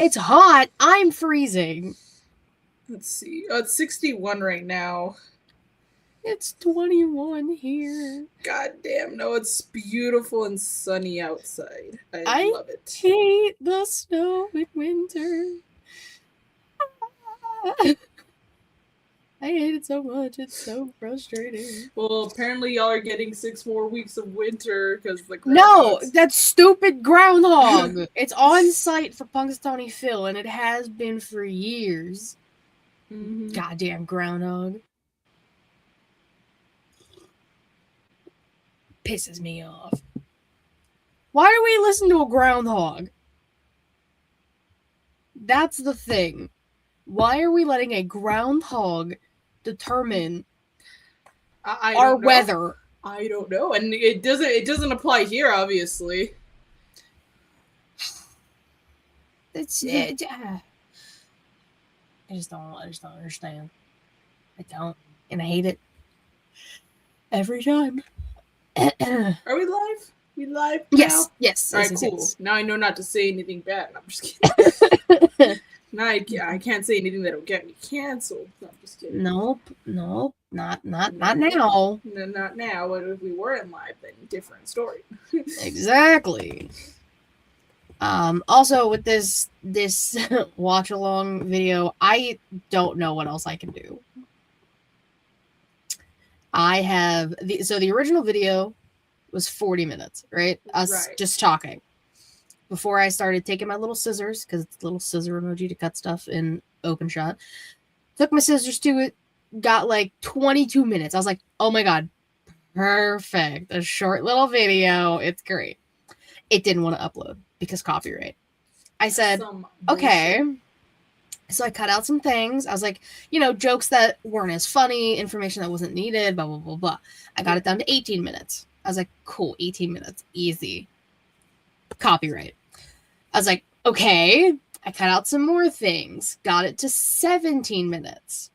It's hot. I'm freezing. Let's see. Oh, it's 61 right now. It's 21 here. God damn, no, it's beautiful and sunny outside. I love it. Hate the snow in winter. I hate it so much. It's so frustrating. Well, apparently y'all are getting 6 more weeks of winter because the No, that's stupid groundhog. It's on site for Punxsutawney Phil, and it has been for years. Mm-hmm. Goddamn groundhog. Pisses me off. Why do we listen to a groundhog? That's the thing. Why are we letting a groundhog determine our weather? I don't know, and it doesn't apply here, obviously. It's I just don't understand. I don't, and I hate it every time. Are we live? We live now? Yes. All right, yes, cool. yes. Now I know not to say anything bad. I'm just kidding. Now I can't say anything that'll get me canceled. No, I'm just kidding. Nope, not now. No, not now. What if we weren't live? Then different story. Exactly. Also, with this watch along video, I don't know what else I can do. I have the original video was 40 minutes, right? Us just talking. Before I started taking my little scissors, because it's a little scissor emoji to cut stuff in OpenShot. Took my scissors to it, got like 22 minutes. I was like, oh my god, perfect. A short little video. It's great. It didn't want to upload because copyright. I said, okay. So I cut out some things. I was like, jokes that weren't as funny, information that wasn't needed, blah, blah, blah, blah. I got it down to 18 minutes. I was like, cool, 18 minutes. Easy. Copyright. I was like, okay. I cut out some more things. Got it to 17 minutes.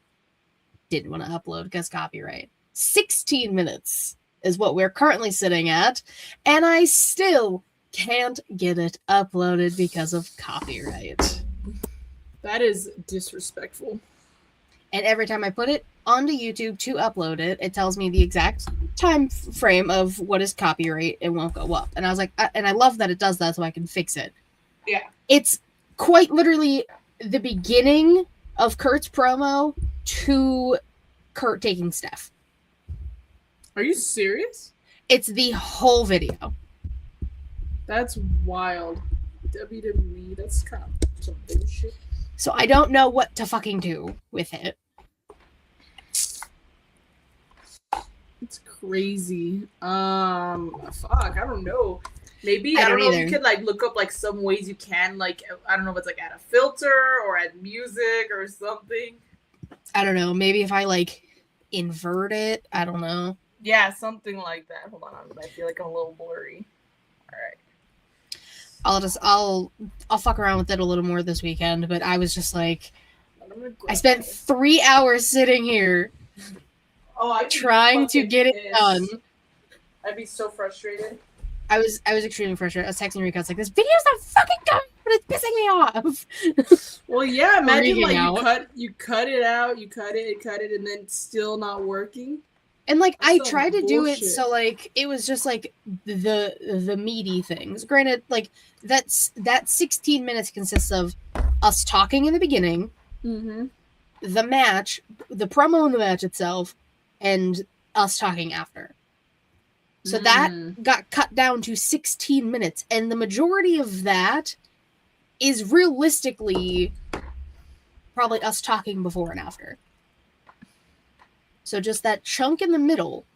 Didn't want to upload because copyright. 16 minutes is what we're currently sitting at. And I still can't get it uploaded because of copyright. That is disrespectful. And every time I put it onto YouTube to upload it, it tells me the exact time frame of what is copyright. It won't go up. And I was like, and I love that it does that so I can fix it. Yeah. It's quite literally the beginning of Kurt's promo to Kurt taking Steph. Are you serious? It's the whole video. That's wild. WWE, that's kind of some bullshit. So I don't know what to fucking do with it. It's crazy. Fuck, I don't know. Maybe, I don't know, you could, look up, some ways you can, I don't know if it's, add a filter or add music or something. I don't know. Maybe if I, invert it. I don't know. Yeah, something like that. Hold on. I feel like I'm a little blurry. All right. I'll fuck around with it a little more this weekend, but I was just like, I spent 3 hours sitting here trying to get it done. I'd be so frustrated. I was extremely frustrated. I was texting Rika, I was like, this video's not fucking done, but it's pissing me off. Well, yeah, imagine you cut it out, you cut it, and then it's still not working. And I tried to do it so it was just the meaty things. Granted, that 16 minutes consists of us talking in the beginning, the match, the promo in the match itself, and us talking after. So that got cut down to 16 minutes, and the majority of that is realistically probably us talking before and after. So just that chunk in the middle,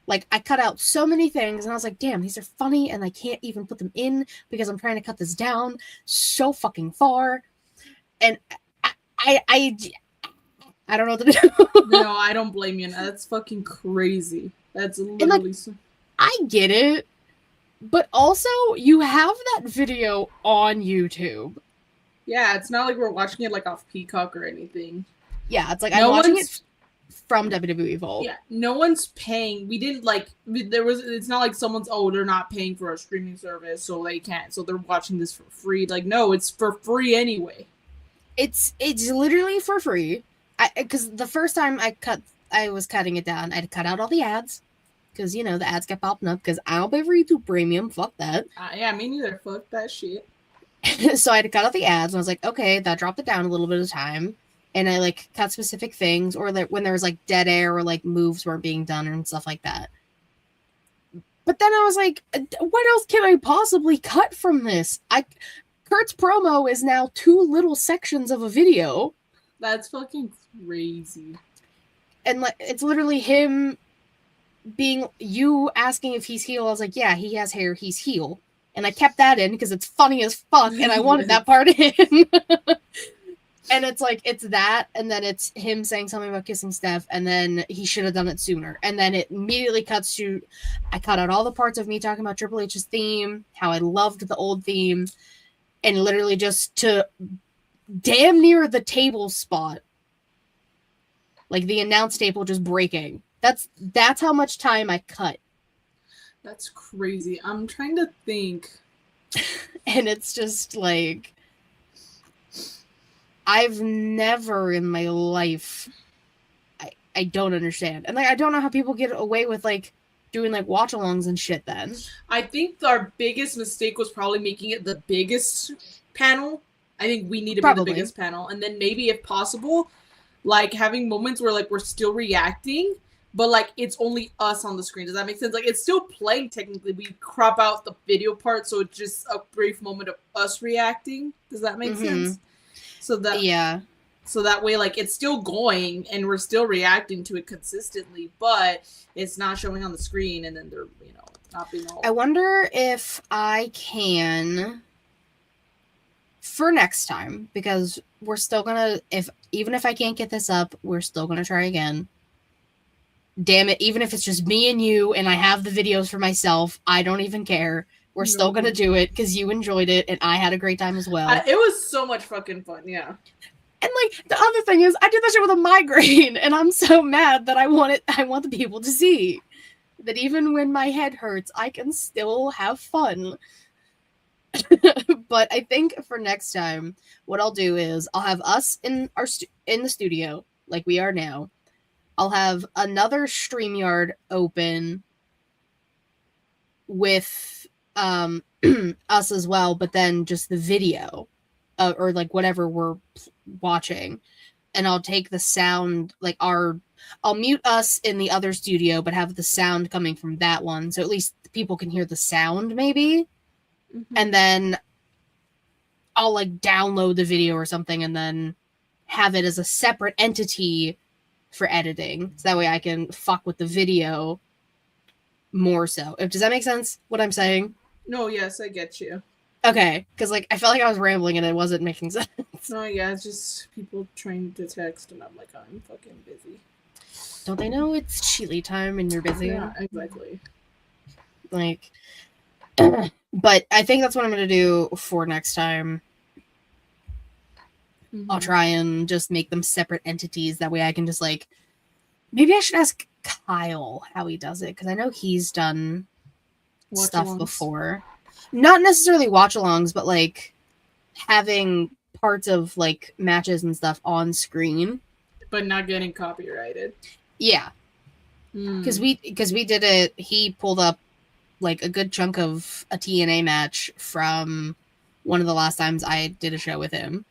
I cut out so many things, and I was like, damn, these are funny, and I can't even put them in because I'm trying to cut this down so fucking far. And I don't know what to do. No, I don't blame you. That's fucking crazy. That's literally I get it, but also, you have that video on YouTube. Yeah, it's not like we're watching it, off Peacock or anything. Yeah, it's I'm watching it from WWE Vault. Yeah, no one's paying. We didn't like. It's not like someone's. Oh, they're not paying for a streaming service, so they can't. So they're watching this for free. Like, no, it's for free anyway. It's literally for free. Because the first time I was cutting it down. I had to cut out all the ads. Because, the ads kept popping up. Because I don't pay for YouTube Premium. Fuck that. Yeah, me neither. Fuck that shit. So I had to cut out the ads. And I was like, okay, that dropped it down a little bit of time. And I, like, cut specific things. Or, like, when there was, like, dead air or, like, moves weren't being done and stuff like that. But then I was like, what else can I possibly cut from this? Kurt's promo is now 2 little sections of a video. That's fucking crazy. And, like, it's literally him... being you asking if he's heel. I was like, yeah, he has hair, he's heel. And I kept that in because it's funny as fuck and I wanted that part in. And it's like, it's that, and then it's him saying something about kissing Steph, and then he should have done it sooner. And then it immediately cuts to, I cut out all the parts of me talking about Triple H's theme, how I loved the old theme, and literally just to damn near the table spot. Like the announce table just breaking. That's how much time I cut. That's crazy. I'm trying to think. And it's just like, I've never in my life, I don't understand. And like, I don't know how people get away with like doing like watch-alongs and shit then. I think our biggest mistake was probably making it the biggest panel. I think we need to be the biggest panel. And then maybe if possible, like having moments where like we're still reacting, but like it's only us on the screen. Does that make sense? Like it's still playing technically. We crop out the video part, so it's just a brief moment of us reacting. Does that make sense? So that way, like it's still going and we're still reacting to it consistently, but it's not showing on the screen, and then they're not being all. I wonder if I can for next time, because we're still gonna even if I can't get this up, we're still gonna try again. Damn it, even if it's just me and you and I have the videos for myself, I don't even care. We're still gonna do it because you enjoyed it and I had a great time as well. It was so much fucking fun, yeah. And like the other thing is, I did that shit with a migraine, and I'm so mad that I want the people to see that even when my head hurts, I can still have fun. But I think for next time, what I'll do is I'll have us in the studio like we are now. I'll have another StreamYard open with us as well, but then just the video or like whatever we're watching, and I'll take the sound like I'll mute us in the other studio, but have the sound coming from that one, so at least people can hear the sound maybe. And then I'll like download the video or something and then have it as a separate entity for editing, so that way I can fuck with the video more so. Does that make sense, what I'm saying? No, yes, I get you. Okay, because like I felt like I was rambling and it wasn't making sense. No, yeah, it's just people trying to text and I'm like, I'm fucking busy. Don't they know it's Chile time and you're busy? Yeah, exactly. Like, but I think that's what I'm going to do for next time. I'll try and just make them separate entities. That way I can just like, maybe I should ask Kyle how he does it, because I know he's done stuff before. Not necessarily watch-alongs, but like having parts of like matches and stuff on screen, but not getting copyrighted. Yeah, because we did it. He pulled up like a good chunk of a TNA match from one of the last times I did a show with him.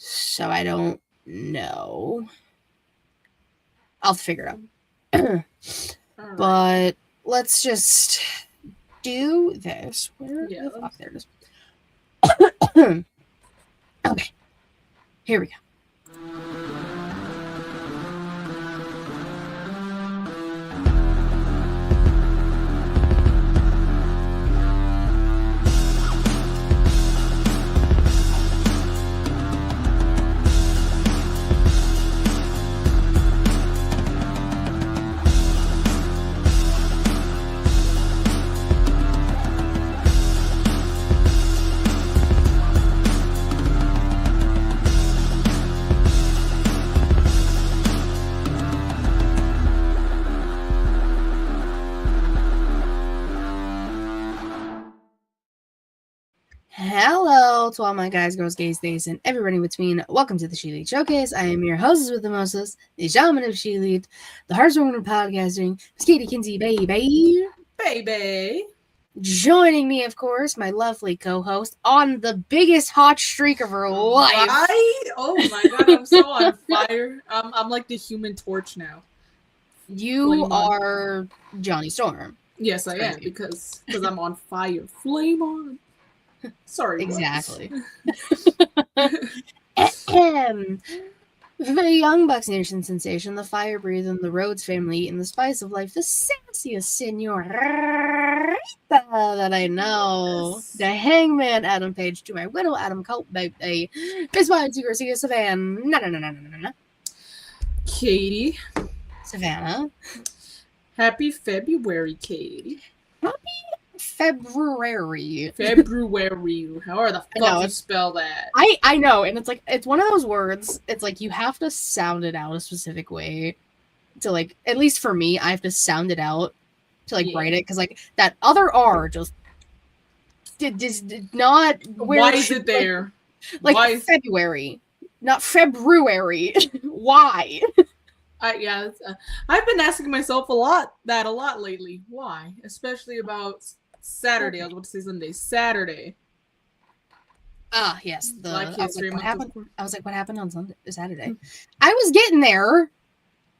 So I don't know. I'll figure it out. But let's just do this. Where the fuck? There it is. Okay. Here we go. hello to all my guys, girls, gays, days, and everybody in between. Welcome to the She Lead Showcase. I am your hostess with the mostest, the shaman of She Lead, the heartwarming podcasting, Miss Katie Kinsey, baby. Joining me, of course, my lovely co-host on the biggest hot streak of her life. Right? Oh my god, I'm so on fire. I'm like the Human Torch now. You are Johnny Storm. Yes, I am, because I'm on fire. Flame on. Sorry. Exactly. The Young Bucks Nation sensation, the fire-breathing, the Rhodes family, and the spice of life, the sassiest senorita that I know. Yes. The Hangman Adam Page to my widow Adam Colt, baby. Miss Wines Garcia Savannah. Katie. Savannah. Happy February, Katie. Happy February. However the fuck you spell that. I know, and it's one of those words, it's like you have to sound it out a specific way to, like, at least for me, I have to sound it out to, like, write it, because, like, that other R just did not... Why is it there? Like, why? February, not February. Why? I've been asking myself a lot lately. Why? Especially about Saturday. I was about to say Sunday. Saturday. Ah, yes. Black History Month. I was like, what happened on Saturday? I was getting there.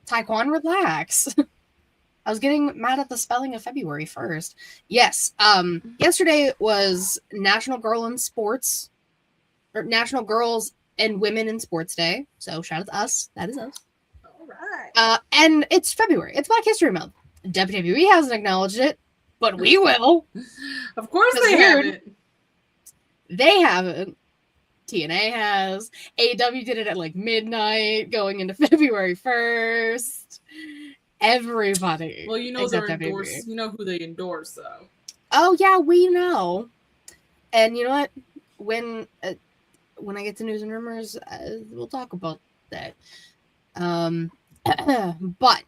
Taekwon, relax. I was getting mad at the spelling of February 1st. Yes. Yesterday was National Girls and Women in Sports Day. So shout out to us. That is us. All right. And it's February. It's Black History Month. WWE hasn't acknowledged it, but we will. Of course they haven't. They haven't. TNA has. AEW did it at like midnight going into February 1st. Everybody. Well, you know they're endorsed. You know who they endorse, though. Oh, yeah, we know. And you know what? When I get to news and rumors, we'll talk about that. But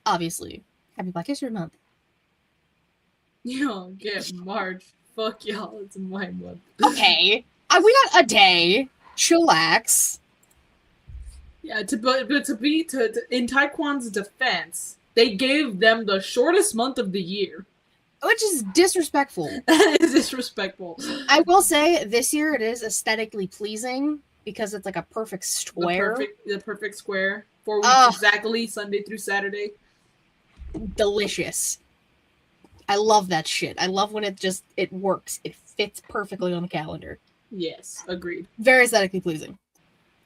obviously, happy Black History Month. You don't get March. Fuck y'all, it's my month. Okay, we got a day. Chillax. Yeah, in Taekwon's defense, they gave them the shortest month of the year. Which is disrespectful. That is disrespectful. I will say, this year it is aesthetically pleasing because it's like a perfect square. The perfect square. 4 weeks exactly, Sunday through Saturday. Delicious. I love that shit. I love when it works. It fits perfectly on the calendar. Yes, agreed. Very aesthetically pleasing.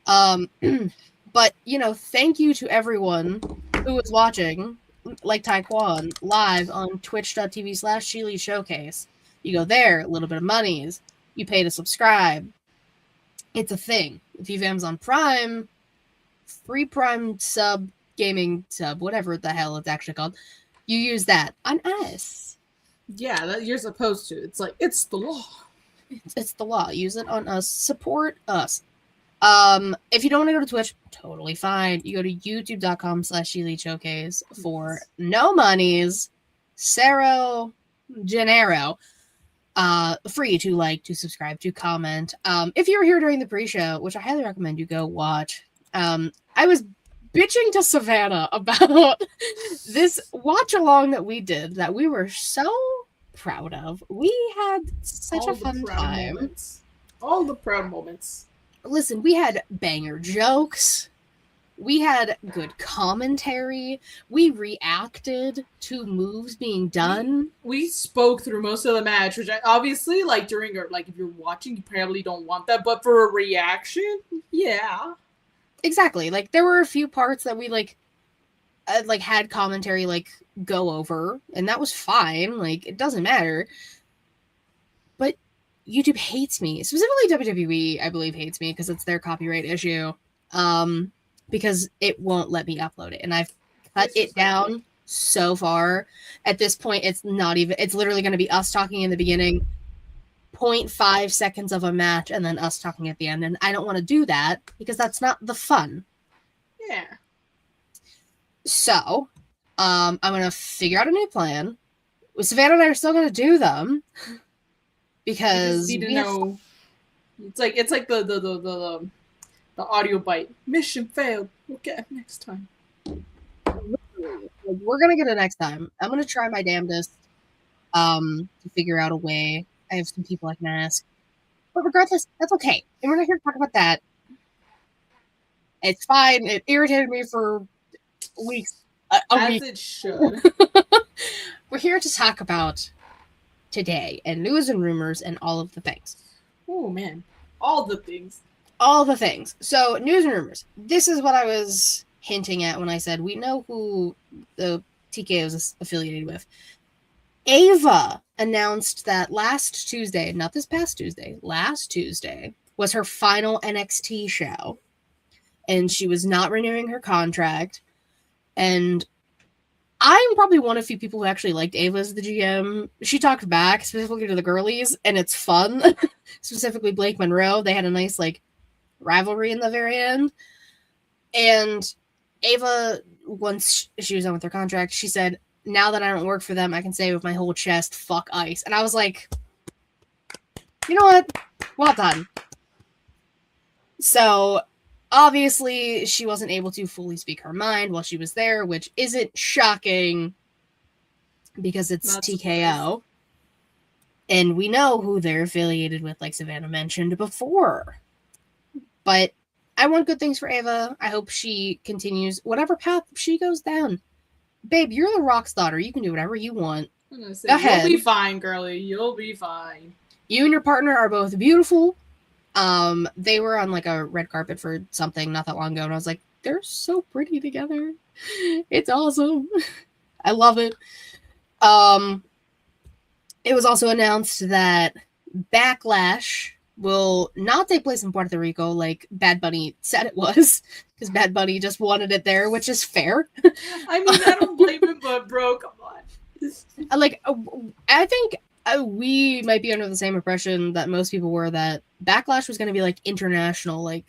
But, thank you to everyone who is watching, like Taekwon, live on twitch.tv/She Showcase. You go there, a little bit of monies. You pay to subscribe. It's a thing. If you have Amazon Prime, free Prime sub, gaming sub, whatever the hell it's actually called, you use that on us. Yeah, you're supposed to. It's like, it's the law. It's the law. Use it on us. Support us. If you don't want to go to Twitch, totally fine. You go to youtube.com/She Showcase for no monies. Cero Genero. Free to like, to subscribe, to comment. If you were here during the pre-show, which I highly recommend you go watch, I was bitching to Savannah about this watch along that we did that we were so proud of. We had such a fun time. All the proud moments. Listen, we had banger jokes. We had good commentary. We reacted to moves being done. We spoke through most of the match, which obviously, like, during or like if you're watching, you probably don't want that, but for a reaction, yeah. Exactly. Like, there were a few parts that we had commentary go over, and that was fine. Like, it doesn't matter. But YouTube hates me. Specifically WWE, I believe, hates me because it's their copyright issue. Because it won't let me upload it. And I've cut it down so far. At this point, it's literally going to be us talking in the beginning, 0.5 seconds of a match, and then us talking at the end. And I don't want to do that because that's not the fun. Yeah. So, I'm going to figure out a new plan. Savannah and I are still going to do them because we need to know It's like the audio bite. Mission failed. We'll get it next time. We're gonna get it next time. I'm gonna try my damnedest to figure out a way. I have some people I can ask. But regardless, that's okay. And we're not here to talk about that. It's fine. It irritated me for weeks. As week. It should. We're here to talk about today and news and rumors and all of the things. Oh, man. All the things. All the things. So, news and rumors. This is what I was hinting at when I said we know who the TKO is affiliated with. Ava announced that last Tuesday, not this past Tuesday, last Tuesday, was her final NXT show. And she was not renewing her contract. And I'm probably one of few people who actually liked Ava as the GM. She talked back, specifically to the girlies, and it's fun. Specifically Blake Monroe. They had a nice, rivalry in the very end. And Ava, once she was done with her contract, she said, now that I don't work for them, I can say with my whole chest, fuck ICE. And I was like, you know what? Well done. So, obviously, she wasn't able to fully speak her mind while she was there, which isn't shocking because it's not TKO. Surprised. And we know who they're affiliated with, like Savannah mentioned before. But I want good things for Ava. I hope she continues whatever path she goes down. Babe, you're the Rock's daughter. You can do whatever you want. Go ahead. You'll be fine, girlie. You'll be fine. You and your partner are both beautiful. They were on a red carpet for something not that long ago, and I was like, they're so pretty together. It's awesome. I love it. It was also announced that Backlash will not take place in Puerto Rico like Bad Bunny said it was, because Bad Bunny just wanted it there, which is fair. I mean, I don't blame him, but bro, come on. I think we might be under the same impression that most people were, that Backlash was going to be international,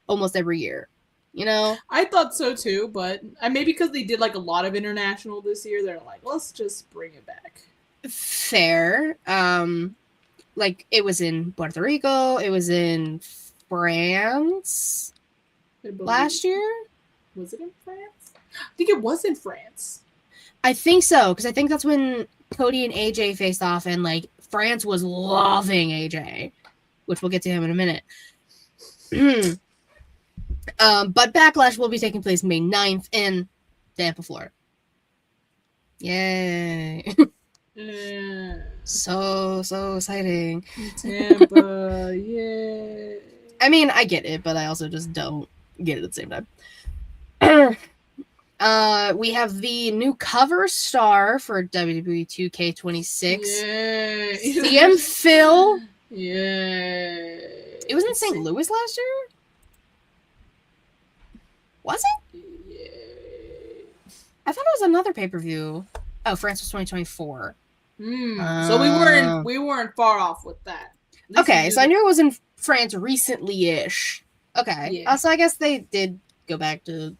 almost every year. You know? I thought so too, but maybe because they did a lot of international this year, they're like, let's just bring it back. Fair. It was in Puerto Rico. It was in France last year. Was it in France? I think it was in France. I think so, because I think that's when Cody and AJ faced off, and France was loving AJ, which we'll get to him in a minute. But Backlash will be taking place May 9th in Tampa, Florida. Yay. So exciting. Tampa, yeah. I mean, I get it, but I also just don't get it at the same time. We have the new cover star for WWE 2K26. Yeah. CM Phil. Yeah. It was in St. Louis last year? Was it? Yeah. I thought it was another pay-per-view. Oh, France was 2024. So we weren't far off with that. Okay, so I knew it was in France recently-ish. Okay. Yeah. So I guess they did go back to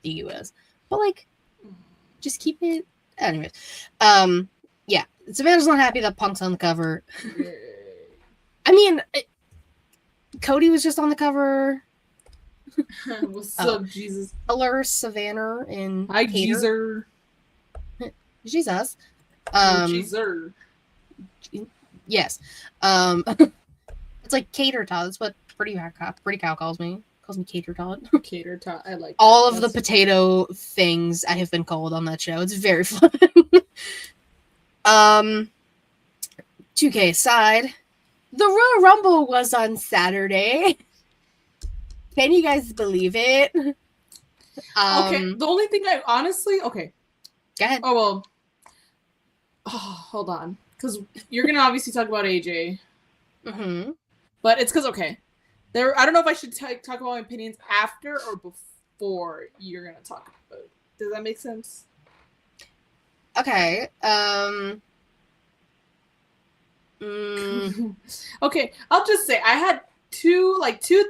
the US. But just keep it. Anyways. Yeah. Savannah's not happy that Punk's on the cover. Yeah. I mean, Cody was just on the cover. What's up, Jesus? Allure Savannah and hi, Jesus. Jesus. Jesus. Yes. It's Cater Todd. That's what Pretty Cow calls me. Calls me Cater Todd. Cater Todd. I like all of the potato things I have been called on that show. It's very fun. 2K aside, the Royal Rumble was on Saturday. Can you guys believe it? Okay. The only thing okay. Go ahead. Oh well. Oh, hold on, because you're gonna obviously talk about AJ. Mm-hmm. But it's because I don't know if I should talk about my opinions after or before you're gonna talk about it. Does that make sense? Okay. Okay, I'll just say I had two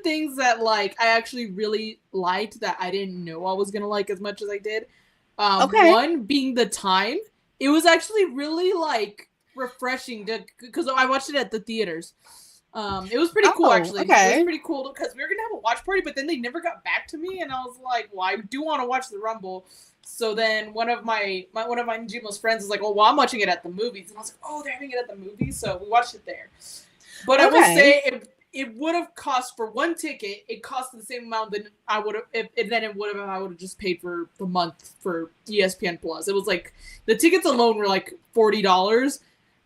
things that I actually really liked that I didn't know I was gonna like as much as I did. Okay. One being the time. It was actually really refreshing because I watched it at the theaters. It was pretty cool, actually. Okay. It was pretty cool because we were gonna have a watch party, but then they never got back to me, and I was like, well, I do want to watch the Rumble. So then one of my Jimo's friends was like, well, I'm watching it at the movies, and I was like, oh, they're having it at the movies, so we watched it there. But I will say it would have cost for one ticket. It cost the same amount than I would have if I would have just paid for the month for ESPN Plus. It was like the tickets alone were like $40.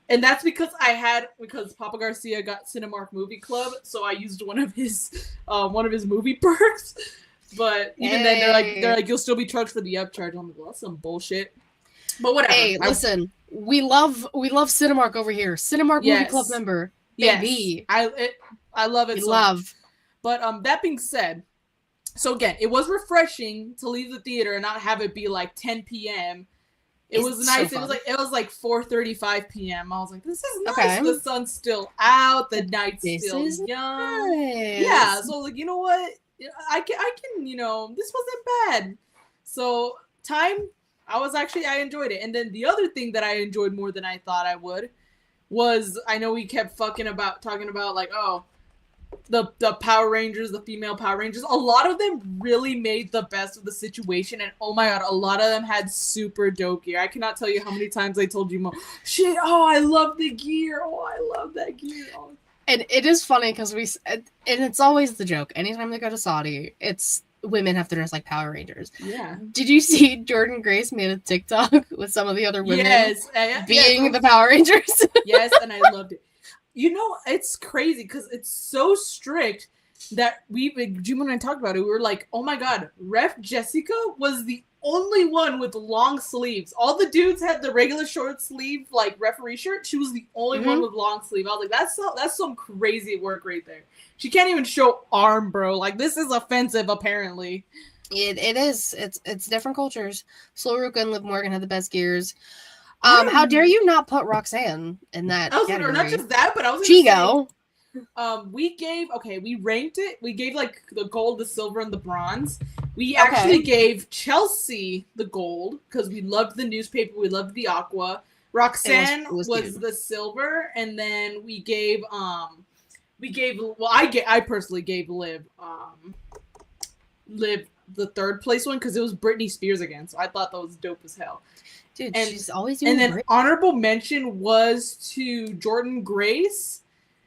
And that's because Papa Garcia got Cinemark Movie Club, so I used one of his movie perks. But even then, they're like, you'll still be charged for the upcharge. I'm like, well, that's some bullshit. But whatever. Hey, listen, we love Cinemark over here. Cinemark Movie Club member, baby. Yes. I love it. But that being said, so again, it was refreshing to leave the theater and not have it be like 10 p.m. It was nice. So it was like 4:35 p.m. I was like, this is nice. Okay. The sun's still out. The night's still young. Nice. Yeah. So like, you know what? I can. This wasn't bad. So I enjoyed it. And then the other thing that I enjoyed more than I thought I would was, I know we kept talking about like, oh, the Power Rangers, the female Power Rangers, a lot of them really made the best of the situation, and oh my god, a lot of them had super dope gear. I cannot tell you how many times I told you, shit, oh, I love the gear, oh, I love that gear. Oh. And it is funny because and it's always the joke. Anytime they go to Saudi, it's women have to dress like Power Rangers. Yeah. Did you see Jordan Grace made a TikTok with some of the other women being the Power Rangers? Yes, and I loved it. It's crazy because it's so strict that Jim and I talked about it. We were like, oh my god, Ref Jessica was the only one with long sleeves. All the dudes had the regular short sleeve, like referee shirt. She was the only one with long sleeve. I was like, that's some crazy work right there. She can't even show arm, bro. Like, this is offensive, apparently. It is. It's different cultures. Slow Ruka and Liv Morgan had the best gears. How dare you not put Roxanne in that category? Not just that, but I was Chigo. We ranked it. We gave like the gold, the silver, and the bronze. We actually gave Chelsea the gold because we loved the newspaper, we loved the aqua. Roxanne was the silver, and then we gave I personally gave Liv the third place one because it was Britney Spears again, so I thought that was dope as hell. Dude, she's always doing. And then honorable mention was to Jordan Grace.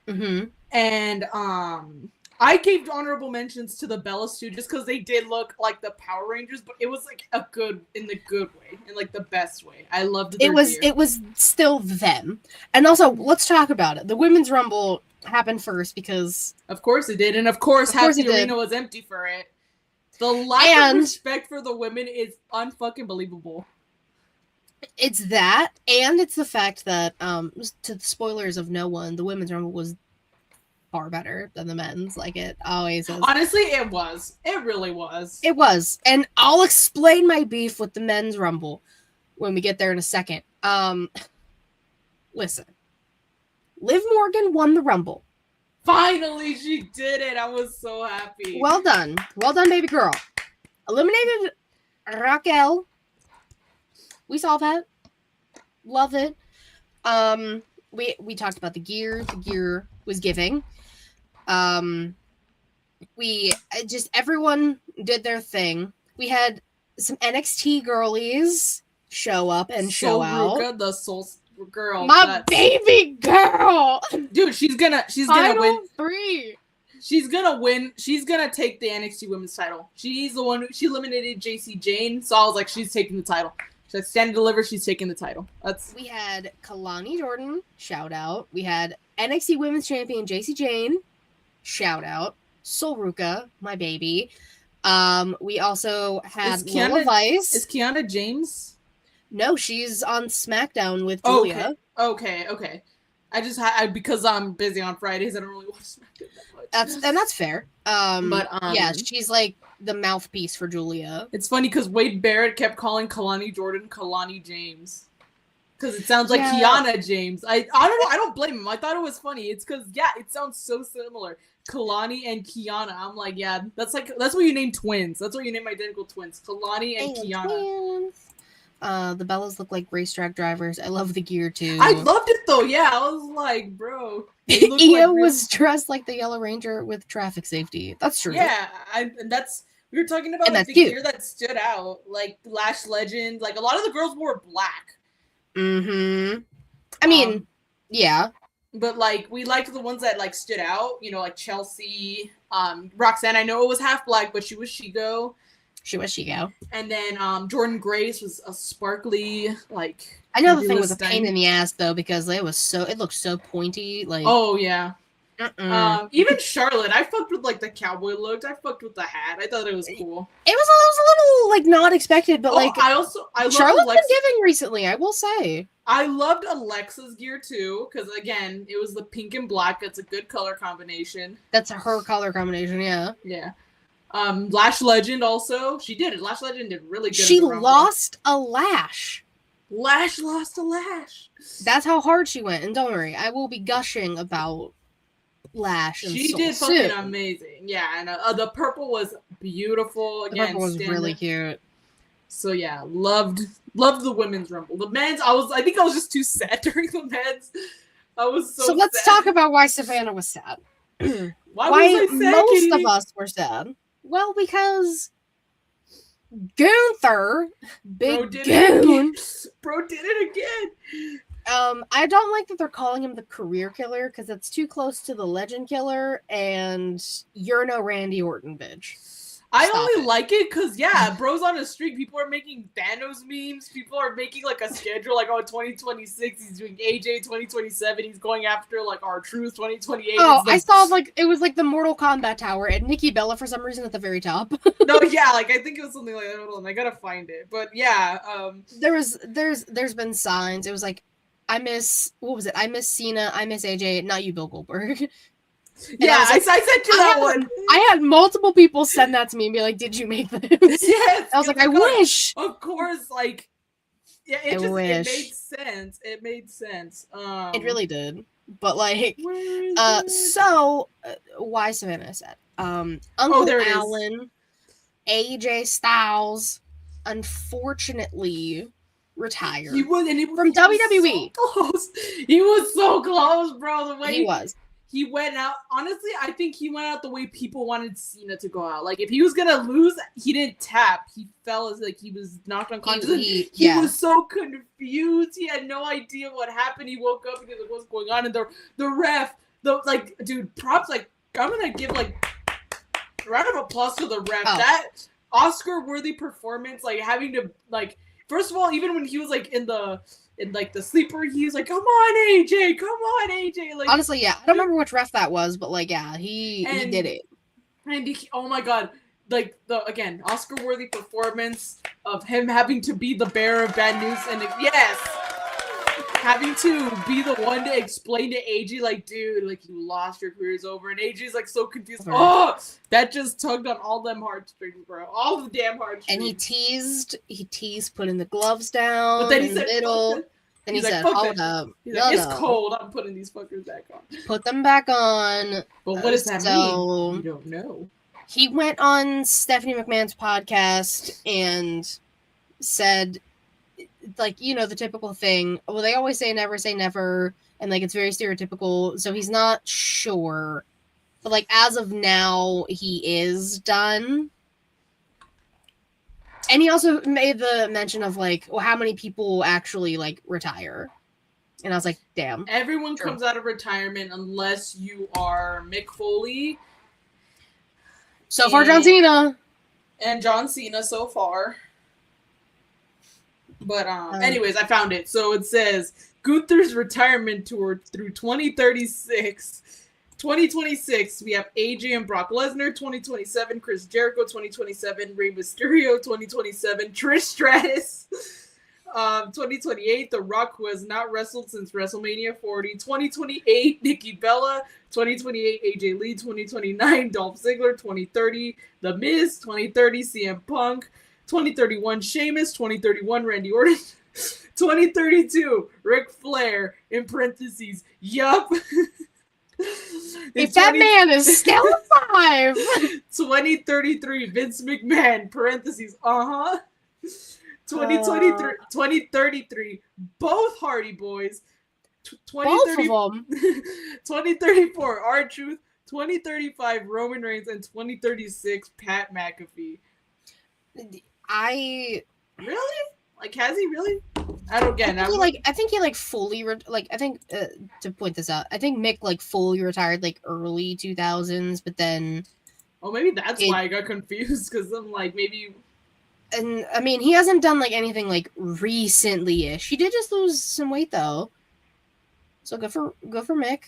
Mm-hmm. And I gave honorable mentions to the Bellas too, just because they did look like the Power Rangers, but it was like in the good way, in like the best way. I loved it. It was still them. And also, let's talk about it. The Women's Rumble happened first because of course it did, and of course half the arena was empty for it. The lack of respect for the women is unfucking believable. It's that, and it's the fact that, to the spoilers of no one, the Women's Rumble was far better than the men's, like it always is. Honestly, it was. It really was. It was. And I'll explain my beef with the Men's Rumble when we get there in a second. Listen. Liv Morgan won the Rumble. Finally, she did it. I was so happy. Well done. Well done, baby girl. Eliminated Raquel. We saw that. Love it. We talked about the gear. The gear was giving. Everyone did their thing. We had some NXT girlies show up and show out. The Soul girl. Baby girl. Dude, she's gonna win. 3. She's gonna win. She's gonna take the NXT Women's title. She's the one. She eliminated JC Jane, so I was like, she's taking the title. So stand and deliver, she's taking the title. We had Kalani Jordan, shout out. We had NXT Women's Champion JC Jane, shout out. Sol Ruka, my baby. We also had Lola Vice. Is Kiana James? No, she's on SmackDown with Julia. Okay. Because I'm busy on Fridays, I don't really watch SmackDown that much. That's fair. Yeah, she's like the mouthpiece for Julia. It's funny because Wade Barrett kept calling Kalani Jordan Kalani James because it sounds like Kiana James. I don't blame him. I thought it was funny. It's because it sounds so similar. Kalani and Kiana. I'm like, that's what you name twins. That's what you name identical twins. Kalani and Kiana. The Bellas look like racetrack drivers. I love the gear too. I loved it though. Yeah, I was like, bro. Io was dressed like the Yellow Ranger with traffic safety. That's true. Yeah, and that's we were talking about like, the gear that stood out, like Lash Legend. Like a lot of the girls wore black. Mm-hmm. I mean, yeah. But like we liked the ones that like stood out, you know, like Chelsea, Roxanne. I know it was half black, but she was Shigo. And then Jordan Grace was a sparkly, like. I know the thing was a pain in the ass though because it looked so pointy. Like. Oh yeah. Even Charlotte, I fucked with like the cowboy look. I fucked with the hat. I thought it was cool. It was a little like not expected, but like I Charlotte's been giving recently. I will say. I loved Alexa's gear too, because again, it was the pink and black. It's a good color combination. That's her color combination, yeah. Yeah. Lash Legend also. She did it. Lash Legend did really good. She lost a lash. Lash lost a lash. That's how hard she went. And don't worry, I will be gushing about Lash. And she did fucking amazing. Yeah, and the purple was beautiful. Again, the purple was really cute. So yeah, loved the women's rumble. The men's, I think I was just too sad during the men's. I was so let's talk about why Savannah was sad. why was I sad, most Katie? of us were sad. Well, because Gunther, Big Goon, Bro did it again. I don't like that they're calling him the career killer because that's too close to the legend killer, and you're no Randy Orton, bitch. I only like it because, yeah, bro's on a streak. People are making Thanos memes. People are making, like, a schedule, like, 2026, he's doing AJ 2027. He's going after, like, R-Truth 2028. Oh, I saw, like, it was, like, the Mortal Kombat tower and Nikki Bella, for some reason, at the very top. No, yeah, like, I think it was something like that. Hold on, I gotta find it. But, yeah. There's been signs. It was, like, I miss Cena, I miss AJ, not you, Bill Goldberg. Yeah, I sent you that one. I had multiple people send that to me and be like, "Did you make this?" Yes. I was like, "I wish." Of course, like, yeah, it made sense. It made sense. It really did. But like, why Savannah said, Uncle Alan, AJ Styles, unfortunately retired. He was from WWE. So close. He was so close, bro. The way he was. He went out. Honestly, I think he went out the way people wanted Cena to go out. Like, if he was gonna lose, he didn't tap. He fell as like he was knocked unconscious. He was so confused. He had no idea what happened. He woke up and he was like, "What's going on?" And the ref, dude, props. Like, I'm gonna give like a round of applause to the ref. Oh. That Oscar-worthy performance. Like having to like. First of all, even when he was like in the sleeper, he was like, "Come on, AJ, come on, AJ." Like, honestly, yeah, I don't remember which ref that was, but like, yeah, he did it. And oh my god, like the Oscar-worthy performance of him having to be the bearer of bad news, and having to be the one to explain to AJ, like, dude, like you lost, your career's over, and AJ's like so confused. Okay. Oh, that just tugged on all them heartstrings, bro. All the damn heartstrings. And he teased putting the gloves down, but then he said, middle. And he said, hold up. He's like, it's cold. I'm putting these fuckers back on. Put them back on. But what does that mean? You don't know. He went on Stephanie McMahon's podcast and said, like, you know, the typical thing. Well, they always say never, and like it's very stereotypical. So he's not sure, but like as of now, he is done. And he also made the mention of like, well, how many people actually like retire? And I was like, damn. Everyone comes out of retirement unless you are Mick Foley. So far, John Cena. And John Cena so far. But anyways, I found it. So it says Gunther's retirement tour through 2036. 2026, we have AJ and Brock Lesnar. 2027, Chris Jericho. 2027, Rey Mysterio. 2027, Trish Stratus. 2028, The Rock, who has not wrestled since WrestleMania 40. 2028, Nikki Bella. 2028, AJ Lee. 2029, Dolph Ziggler. 2030, The Miz. 2030, CM Punk. 2031, Sheamus. 2031, Randy Orton. 2032, Ric Flair. In parentheses, yup. If that man is still alive. 2033, Vince McMahon. Parentheses, 2034, 2033, both Hardy Boys. Both of them. 2034, R-Truth. 2035, Roman Reigns. And 2036, Pat McAfee. Really? Like, has he really? I don't get it. I think he fully to point this out, I think Mick fully retired early 2000s, but then maybe that's why I got confused, because I'm maybe. And I mean, he hasn't done anything recently-ish. He did just lose some weight though, so go for Mick.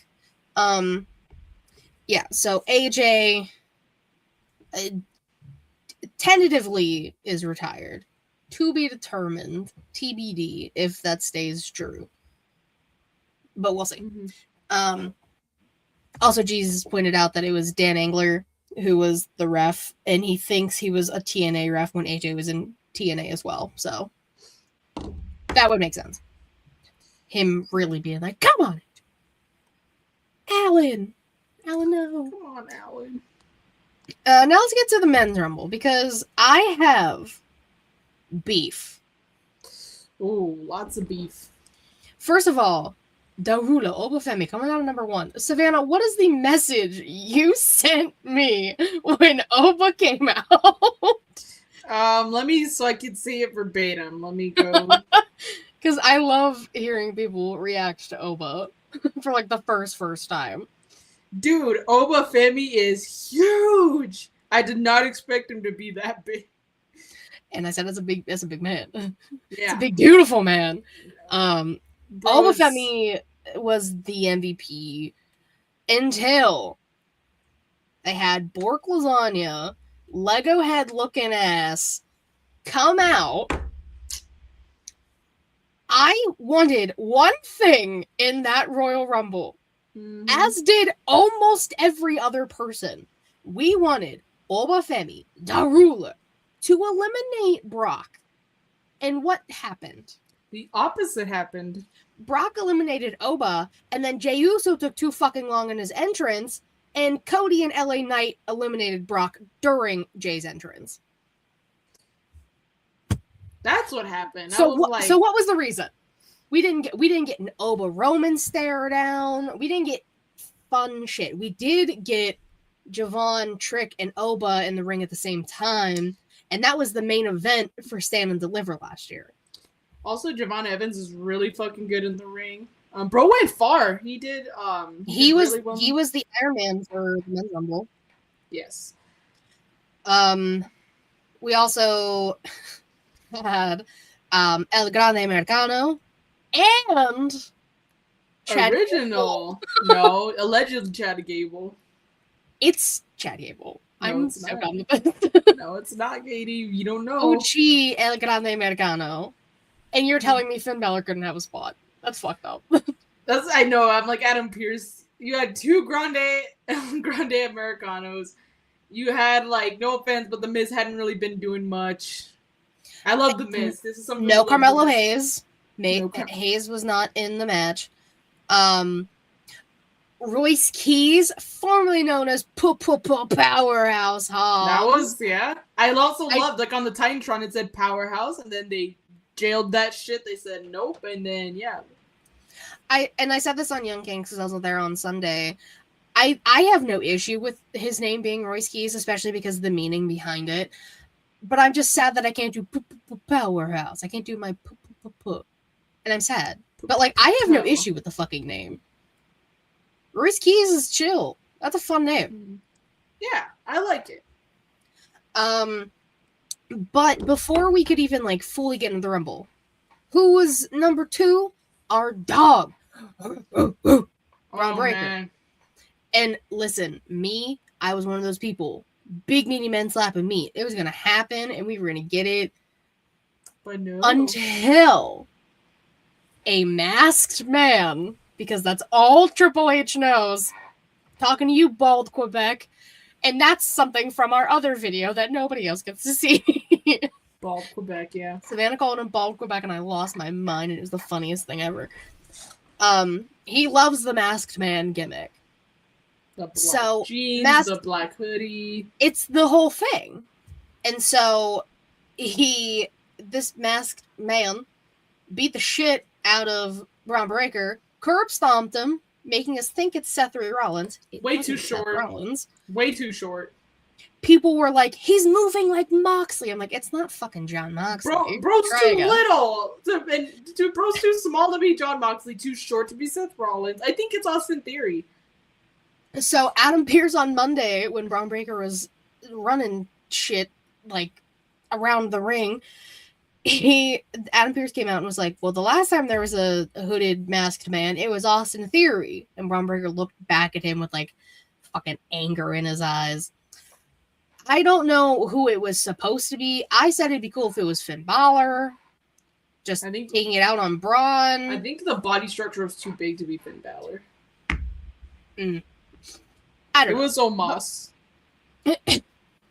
Yeah. So AJ tentatively is retired. To be determined, TBD, if that stays true. But we'll see. Mm-hmm. Also, Jesus pointed out that it was Dan Engler who was the ref, and he thinks he was a TNA ref when AJ was in TNA as well. So that would make sense. Him really being like, "Come on, Alan, no, come on, Alan." Now let's get to the men's rumble, because I have beef. Ooh, lots of beef. First of all, Darula Obafemi coming out of number 1. Savannah, what is the message you sent me when Oba came out? Let me, so I can see it verbatim. Let me go. Because I love hearing people react to Oba for the first time. Dude, Obafemi is huge. I did not expect him to be that big. And I said, that's a big man. Yeah. It's a big, beautiful man. Obafemi was the MVP until they had Bork Lasagna, Lego head looking ass come out. I wanted one thing in that Royal Rumble, as did almost every other person. We wanted Obafemi, Darula, to eliminate Brock. And what happened? The opposite happened. Brock eliminated Oba, and then Jey Uso took too fucking long in his entrance, and Cody and LA Knight eliminated Brock during Jay's entrance. That's what happened. So what was the reason? We didn't get an Oba Roman stare down. We didn't get fun shit. We did get Javon, Trick, and Oba in the ring at the same time. And that was the main event for Stand and Deliver last year. Also, Javon Evans is really fucking good in the ring. Bro went far. He did. He was the Iron Man for the Men's Rumble. Yes. We also had El Grande Americano and Chad Original. No, alleged Chad Gable. It's Chad Gable. No, I'm it's so not. done with it. No, it's not, Katie. You don't know. Uchi El Grande Americano. And you're telling me Finn Balor couldn't have a spot. That's fucked up. I know. I'm like Adam Pearce. You had 2 Grande Americanos. You had, no offense, but The Miz hadn't really been doing much. I love The Miz. This is something. No Carmelo Hayes. Hayes was not in the match. Royce Keys, formerly known as Powerhouse Hobbs. That was, yeah. I also loved, on the Titantron, it said Powerhouse, and then they jailed that shit. They said nope, and then, yeah. I said this on Young Kings because I was there on Sunday. I have no issue with his name being Royce Keys, especially because of the meaning behind it. But I'm just sad that I can't do Powerhouse. I can't do my and I'm sad. But I have no issue with the fucking name. Royce Keys is chill. That's a fun name. Yeah, I like it. But before we could even fully get into the Rumble, who was number 2? Our dog, Braun Breaker. Man. And listen, I was one of those people. Big meaty men slapping meat. It was gonna happen, and we were gonna get it. But no. Until a masked man, because that's all Triple H knows. Talking to you, Bald Quebec. And that's something from our other video that nobody else gets to see. Bald Quebec, yeah. Savannah called him Bald Quebec, and I lost my mind, and it was the funniest thing ever. He loves the masked man gimmick. The black jeans, the black hoodie. It's the whole thing. And so he this masked man beat the shit out of Bron Breakker, curb stomped him, making us think it's Seth Rollins. Way too short. Rollins. Way too short. People were like, he's moving like Moxley. I'm like, it's not fucking Jon Moxley. Bro's too little. Bro's too small to be Jon Moxley, too short to be Seth Rollins. I think it's Austin Theory. So Adam Pearce on Monday, when Bron Breakker was running shit like around the ring, Adam Pearce came out and was like, well, the last time there was a hooded masked man, it was Austin Theory. And Bron Breakker looked back at him with like fucking anger in his eyes. I don't know who it was supposed to be. I said it'd be cool if it was Finn Balor. Just taking it out on Braun. I think the body structure was too big to be Finn Balor. I don't know. It was Omos.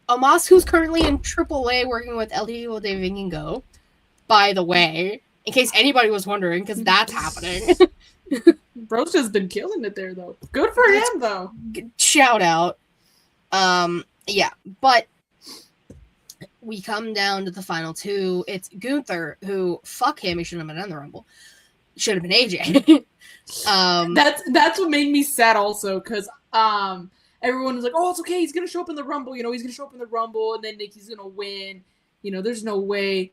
Omos, who's currently in AAA working with El Hijo de Vikingo, by the way, in case anybody was wondering, because that's happening. Bro's just been killing it there, though. Good for him, though. Shout out. Yeah, but we come down to the final two. It's Gunther, who, fuck him, he shouldn't have been in the Rumble. Should have been AJ. That's what made me sad also, because everyone was like, oh, it's okay, he's going to show up in the Rumble, he's going to show up in the Rumble, and then Nikki's going to win. There's no way.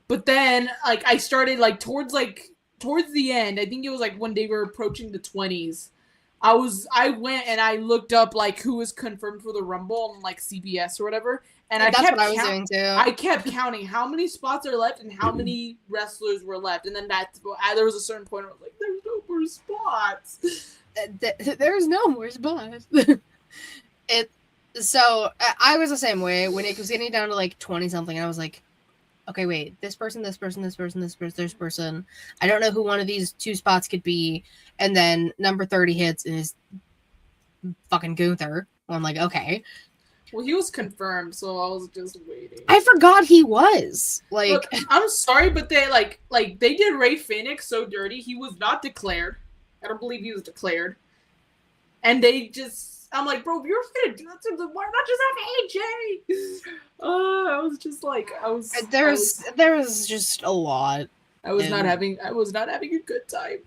But then, I started, towards the end, I think it was, when they were approaching the 20s, I went and I looked up who was confirmed for the Rumble on CBS or whatever, and that's what I was doing too. I kept counting how many spots are left and how many wrestlers were left, and then there was a certain point where I was like, "There's no more spots." There's no more spots. So I was the same way when it was getting down to 20 something. I was like, okay, wait, this person. I don't know who one of these two spots could be. And then number 30 hits and is fucking Gunther. Well, I'm like, okay. Well, he was confirmed, so I was just waiting. I forgot he was. Look, I'm sorry, but they they did Rey Fenix so dirty. He was not declared. I don't believe he was declared. And they just, I'm like, bro, you're gonna do that to the, why not just have AJ? I was just there was just a lot. I was not having a good time.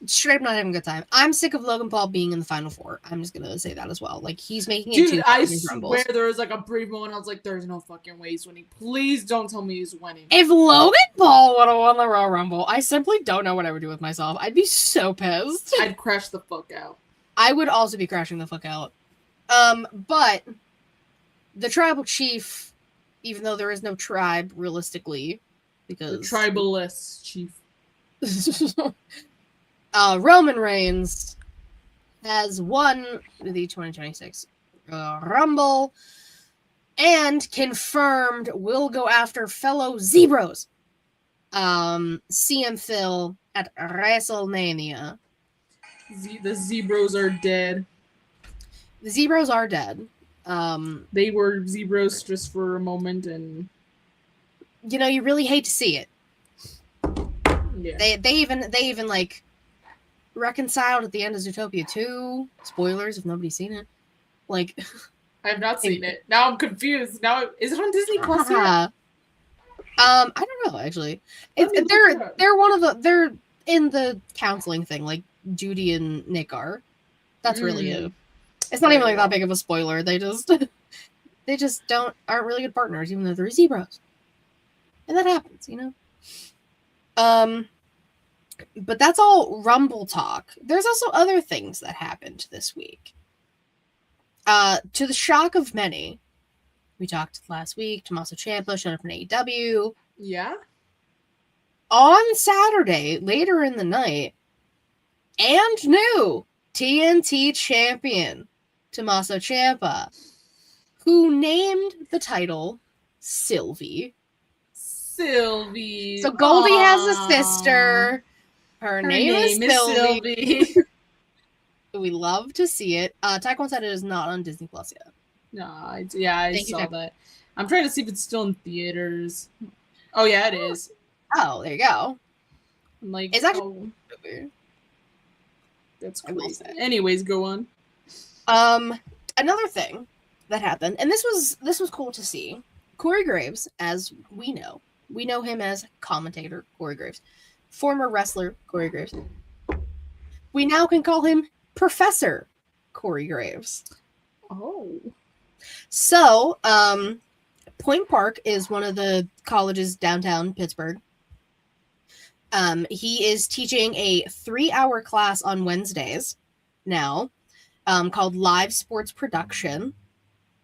Straight up not having a good time. I'm sick of Logan Paul being in the Final Four. I'm just gonna say that as well. He's making it. Dude, I swear there was a brief moment I was like, there's no fucking way he's winning. Please don't tell me he's winning. If Logan Paul would have won the Royal Rumble, I simply don't know what I would do with myself. I'd be so pissed. I'd crash the fuck out. I would also be crashing the fuck out. But the tribal chief, even though there is no tribe realistically, because the tribalist chief. Roman Reigns has won the 2026 Rumble and confirmed will go after fellow Zebros. CM Phil at WrestleMania. The Zebros are dead. The Zebros are dead. They were Zebros just for a moment, and you really hate to see it. Yeah. They even reconciled at the end of Zootopia 2. Spoilers if nobody's seen it. I have not seen it. Now I'm confused. Now is it on Disney Plus? I don't know actually. They're one of the, they're in the counseling thing, Judy and Nick are. That's really it. It's not even that big of a spoiler. They just aren't really good partners, even though they're Zebros. And that happens, But that's all Rumble talk. There's also other things that happened this week. To the shock of many, we talked last week, Tommaso Ciampa showed up in AEW. Yeah. On Saturday, later in the night, and new TNT champion, Tommaso Ciampa, who named the title Sylvie. Sylvie. So Goldie has a sister. Her name is Sylvie. We love to see it. Taekwon said it is not on Disney Plus yet. No, I saw that. I'm trying to see if it's still in theaters. Oh yeah, it is. Oh, there you go. I'm like, it's actually that's crazy. Anyways, go on. Another thing that happened, and this was cool to see. Corey Graves, as we know, We know him as commentator Corey Graves, former wrestler Corey Graves. We now can call him Professor Corey Graves. Oh. So, Point Park is one of the colleges downtown Pittsburgh. He is teaching a 3-hour class on Wednesdays now, called Live Sports Production.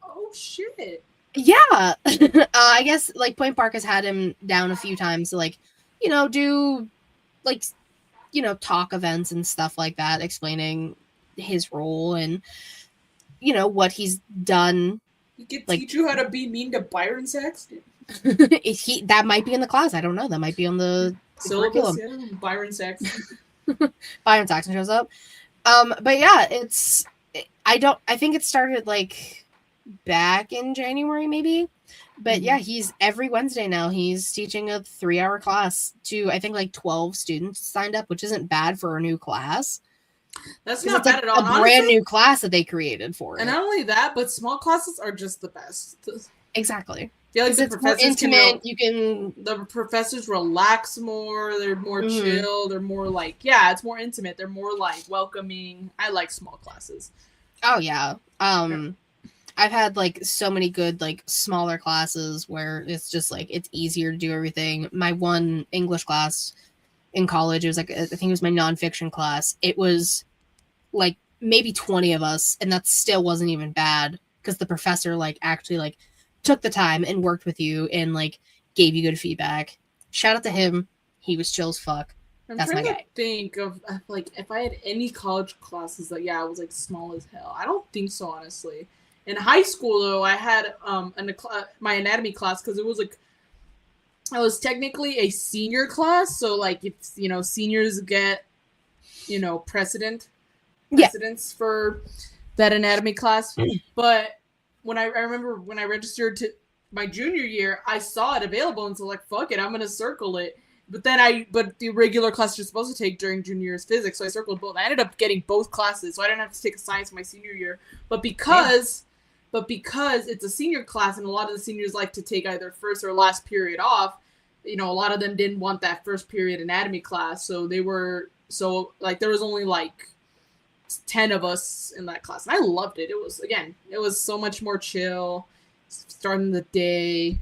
Oh, shit. Yeah. I guess, like, Point Park has had him down a few times to, like, you know, do, like, you know, talk events and stuff like that, explaining his role and, you know, what he's done. He could teach you how to be mean to Byron Saxton. That might be in the class. I don't know. That might be on the syllabus. Yeah, Byron Saxton. Byron Saxton shows up. But yeah, I think it started like back in January maybe. But yeah, he's every Wednesday now. He's teaching a 3-hour class to, I think, like 12 students signed up, which isn't bad for a new class. That's not bad at all. A brand new class that they created for it. And not only that, but small classes are just the best. Exactly. Yeah, like it's more intimate. The professors relax more. They're more chill. They're more like, yeah, it's more intimate. They're more like welcoming. I like small classes. Oh yeah. I've had like so many good like smaller classes where it's just like it's easier to do everything. My one English class in college, it was like, I think it was my nonfiction class. It was like maybe 20 of us, and that still wasn't even bad because the professor like actually like took the time and worked with you and like gave you good feedback. Shout out to him. He was chill as fuck. That's my guy. I'm trying to think of like if I had any college classes that I was like small as hell. I don't think so, honestly. In high school, though, I had my anatomy class because it was like I was technically a senior class, so like if seniors get precedence for that anatomy class. But when I remember when I registered to my junior year, I saw it available, and so like fuck it, I'm gonna circle it. But the regular class you're supposed to take during junior year is physics, so I circled both. I ended up getting both classes, so I didn't have to take a science my senior year. But because it's a senior class and a lot of the seniors like to take either first or last period off, a lot of them didn't want that first period anatomy class, so there was only like 10 of us in that class, and I loved it. It was so much more chill, starting the day.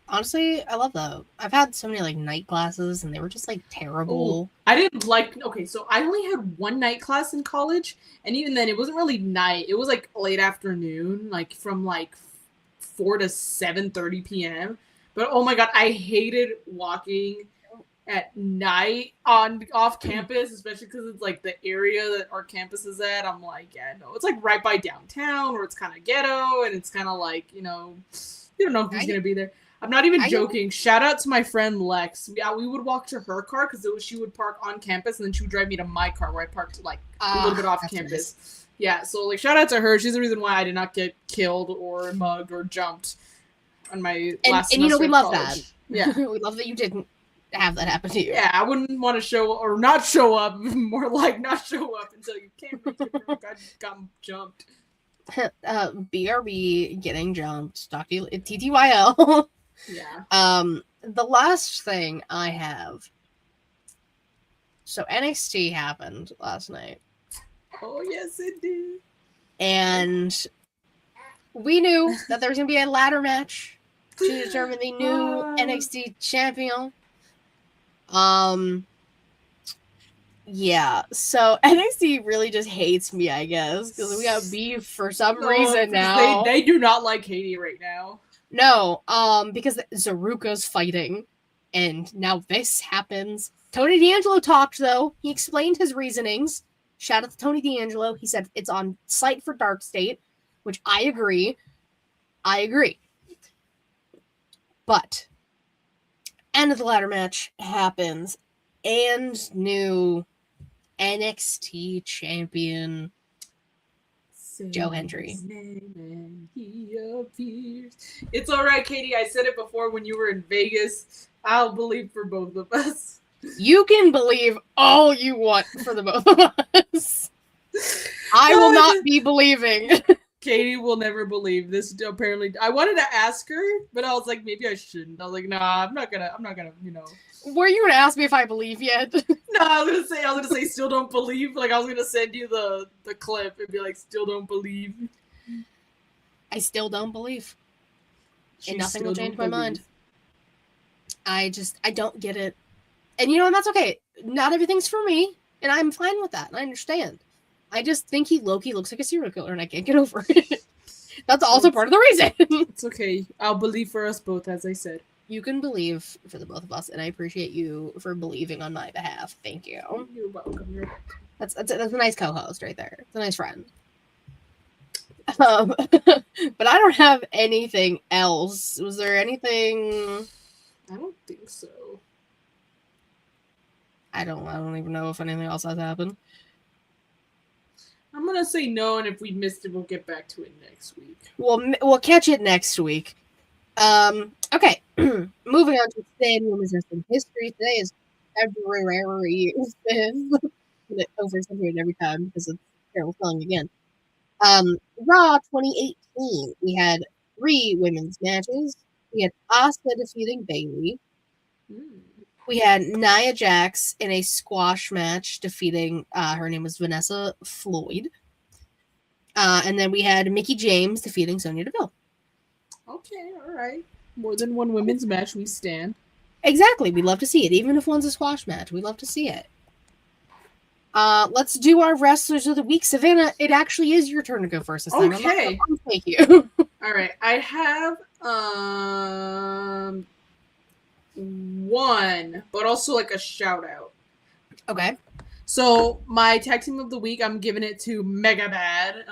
Honestly, I love that. I've had so many like night classes, and they were just like terrible. Ooh, I didn't like. Okay, so I only had one night class in college, and even then, it wasn't really night. It was like late afternoon, like from like 4 to 7:30 p.m. But oh my god, I hated walking at night off campus, especially because it's like the area that our campus is at. I'm like, yeah, no, it's like right by downtown, or it's kind of ghetto, and it's kind of like you don't know who's gonna be there. I'm not even joking. Shout out to my friend Lex. We would walk to her car because she would park on campus, and then she would drive me to my car where I parked like a little bit off campus. Nice. Yeah, so like shout out to her. She's the reason why I did not get killed or mugged or jumped on my last semester. And we love that. Yeah, we love that you didn't have that happen to you. Yeah, I wouldn't want to show or not show up. More like not show up until you can't got jumped. BRB getting jumped. TTYL. Yeah. The last thing I have. So NXT happened last night. Oh yes, it did. And we knew that there was gonna be a ladder match to determine the new NXT champion. Yeah. So NXT really just hates me, I guess, because we got beef for some reason now. They do not like Katie right now. No, because Zaruka's fighting, and now this happens. Tony D'Angelo talked, though. He explained his reasonings. Shout out to Tony D'Angelo. He said it's on site for Dark State, which I agree. But end of the ladder match happens, and new NXT champion Joe Hendry. He appears. It's all right, Katie. I said it before when you were in Vegas. I'll believe for both of us. You can believe all you want for the both of us. I will not be believing. Katie will never believe this. Apparently, I wanted to ask her, but I was like, maybe I shouldn't. I was like, nah, I'm not gonna, you know. Were you gonna ask me if I believe yet? No, I was gonna say, still don't believe. Like, I was gonna send you the clip and be like, still don't believe. I still don't believe. And nothing will change my mind. I don't get it. And you know, and that's okay. Not everything's for me, and I'm fine with that. And I understand. I just think Loki looks like a serial killer, and I can't get over it. That's also part of the reason. It's okay. I'll believe for us both, as I said. You can believe for the both of us, and I appreciate you for believing on my behalf. Thank you. You're welcome. That's a nice co-host right there. It's a nice friend. But I don't have anything else. Was there anything? I don't think so. I don't even know if anything else has happened. I'm gonna say no, and if we missed it, we'll get back to it next week. We'll catch it next week. Okay. Moving on to today in women's wrestling history. Today is February 5th. Over something every time because it's terrible spelling again. Raw 2018. We had 3 women's matches. We had Asuka defeating Bayley. We had Nia Jax in a squash match defeating, her name was Vanessa Floyd. And then we had Mickie James defeating Sonya Deville. Okay, all right. More than one women's match, we stand. Exactly. We love to see it. Even if one's a squash match, we love to see it. Let's do our wrestlers of the week. Savannah, it actually is your turn to go first this time. Okay. Thank you. All right. I have one, but also like a shout out. Okay. So my tag team of the week, I'm giving it to Mega Bad,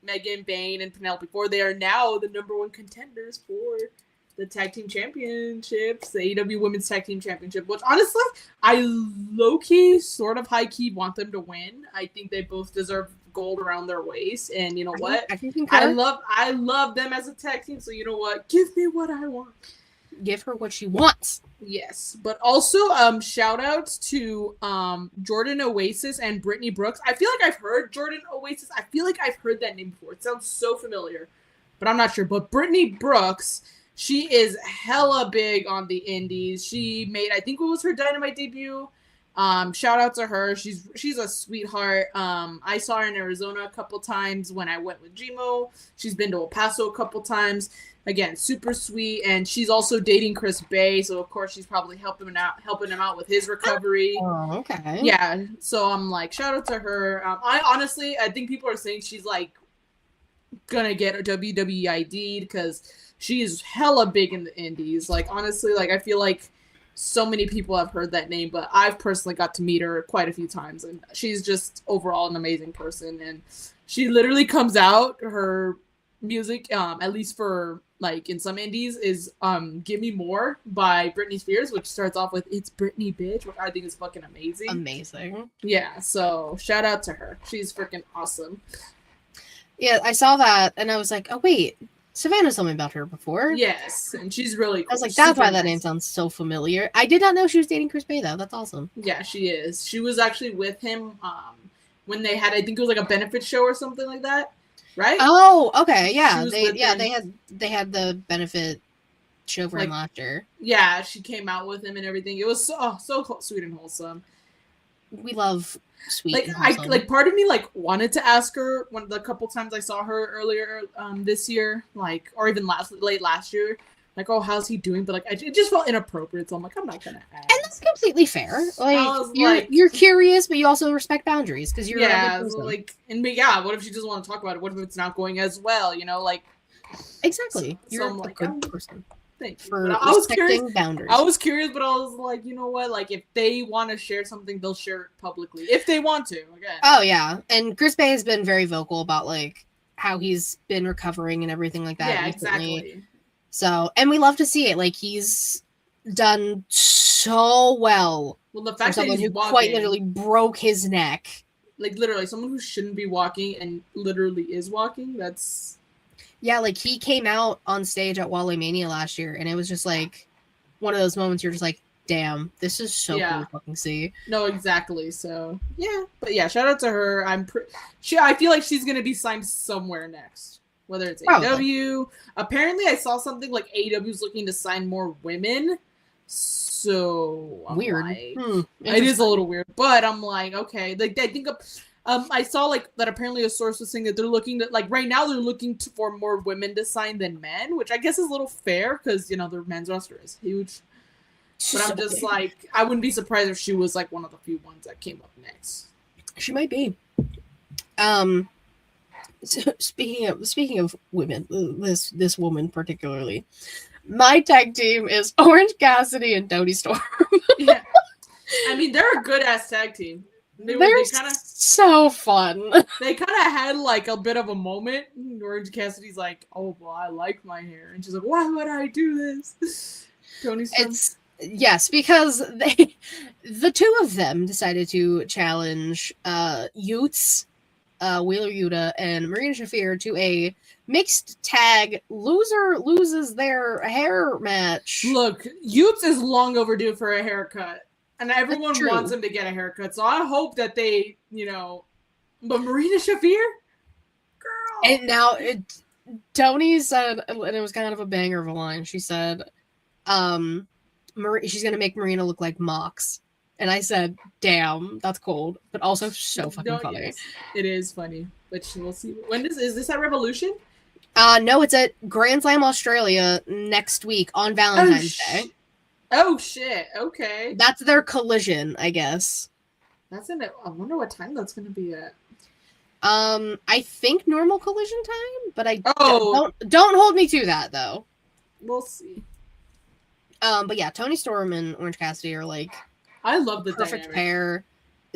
Megan Bayne and Penelope Ford. They are now the #1 contenders for the tag team championships, the AEW Women's Tag Team Championship, which honestly, I low-key, sort of high-key want them to win. I think they both deserve gold around their waist, and you know what? I love them as a tag team, so you know what? Give me what I want. Give her what she wants. Yes, but also shout outs to Jordan Oasis and Brittany Brooks. I feel like I've heard Jordan Oasis. I feel like I've heard that name before. It sounds so familiar, but I'm not sure. But Brittany Brooks, she is hella big on the indies. She made, I think it was her Dynamite debut. Shout out to her. She's a sweetheart. I saw her in Arizona a couple times when I went with Gmo. She's been to El Paso a couple times. Again, super sweet, and she's also dating Chris Bay, so of course she's probably helping him out with his recovery. Oh, okay. Yeah, so I'm like, shout out to her. I think people are saying she's like gonna get a WWE ID'd because she is hella big in the indies. Like honestly, like I feel like so many people have heard that name, but I've personally got to meet her quite a few times, and she's just overall an amazing person. And she literally comes out her music, at least for like in some indies, is Give Me More by Britney Spears, which starts off with It's Britney Bitch, which I think is fucking amazing. Amazing. Yeah, so shout out to her. She's freaking awesome. Yeah, I saw that and I was like, oh wait, Savannah told me about her before. Yes, and she's really cool. I was like, that's why that name sounds so familiar. I did not know she was dating Chris Bay though. That's awesome. Yeah, she is. She was actually with him when they had, I think it was like a benefit show or something like that. Right? Oh, okay, yeah. They had the benefit show for him last year. Yeah, she came out with him and everything. It was so sweet and wholesome. We love sweet. Like and wholesome. I part of me like wanted to ask her the couple times I saw her earlier this year, like or even late last year. Like, oh, how's he doing? But like, it just felt inappropriate, so I'm like, I'm not gonna ask. And that's completely fair. Like, you're curious, but you also respect boundaries because you're like, what if she doesn't want to talk about it? What if it's not going as well? You know, like exactly. So you're I'm a like, good person. Thank you. For I was curious. Boundaries. I was curious, but I was like, you know what? Like, if they want to share something, they'll share it publicly if they want to. Again. Oh yeah, and Chris Bay has been very vocal about like how he's been recovering and everything like that. Yeah, recently. exactly. So, and we love to see it. Like, he's done so well. Well, the fact that someone who quite literally broke his neck. Like, literally, someone who shouldn't be walking and literally is walking, that's... Yeah, like, he came out on stage at Wale Mania last year, and it was just, like, one of those moments you're just like, damn, this is so cool to fucking see. No, exactly. So, yeah. But, yeah, shout out to her. I feel like she's going to be signed somewhere next. whether it's AEW. Apparently, I saw something like AEW is looking to sign more women. So I'm weird. Like, it is a little weird, but I'm like, okay. Like I think I saw like that apparently a source was saying that they're looking to like right now they're looking for more women to sign than men, which I guess is a little fair because you know their men's roster is huge. But I'm just like, I wouldn't be surprised if she was like one of the few ones that came up next. She might be. So speaking of women, this woman particularly, my tag team is Orange Cassidy and Toni Storm. Yeah, I mean they're a good ass tag team. They're kinda, so fun. They kind of had like a bit of a moment. Orange Cassidy's like, "Oh, well, I like my hair," and she's like, "Why would I do this?" Toni Storm. Yes, because the two of them decided to challenge Utes, Wheeler Yuta, and Marina Shafir to a mixed tag. Loser loses their hair match. Look, Utes is long overdue for a haircut, and everyone wants him to get a haircut. So I hope that they, you know, but Marina Shafir, girl. And now Toni said, and it was kind of a banger of a line. She said, she's gonna make Marina look like Mox, and I said, "Damn, that's cold," but also so fucking funny. Yes. It is funny, but we'll see. When is this at Revolution? No, it's at Grand Slam Australia next week on Valentine's Day. Oh shit! Okay, that's their Collision, I guess. That's in it. I wonder what time that's gonna be at. I think normal Collision time, but I don't hold me to that though. We'll see. But yeah, Toni Storm and Orange Cassidy are like, I love the perfect dynamic. pair.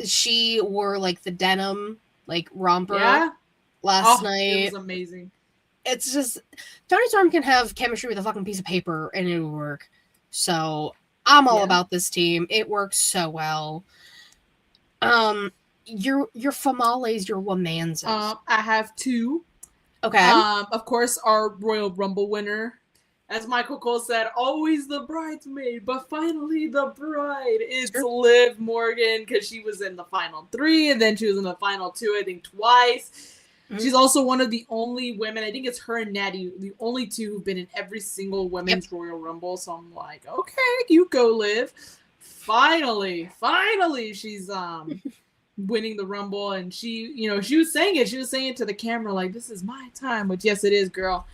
She wore like the denim like romper last night. It was amazing. It's just Toni Storm can have chemistry with a fucking piece of paper and it will work. So I'm all about this team. It works so well. Your famales, your womanses. I have two. Okay. Of course, our Royal Rumble winner. As Michael Cole said, always the bridesmaid, but finally the bride. It's Liv Morgan, because she was in the final 3, and then she was in the final 2, I think, twice. Mm-hmm. She's also one of the only women, I think it's her and Natty, the only two who've been in every single women's Royal Rumble. So I'm like, okay, you go, Liv. Finally, she's winning the Rumble, and she was saying it to the camera, like, this is my time, which, yes, it is, girl.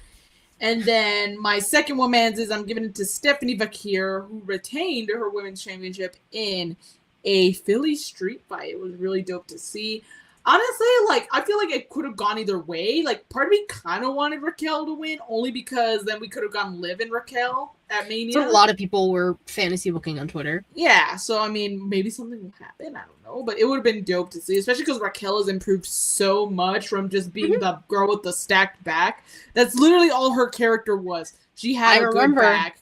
And then my second woman's is I'm giving it to Stephanie Vakir, who retained her women's championship in a Philly street fight. It was really dope to see. Honestly, like, I feel like it could have gone either way. Like, part of me kind of wanted Raquel to win, only because then we could have gone Liv and Raquel at Mania. So a lot of people were fantasy booking on Twitter. Yeah, so, I mean, maybe something will happen. I don't know. But it would have been dope to see, especially because Raquel has improved so much from just being the girl with the stacked back. That's literally all her character was. She had a good back.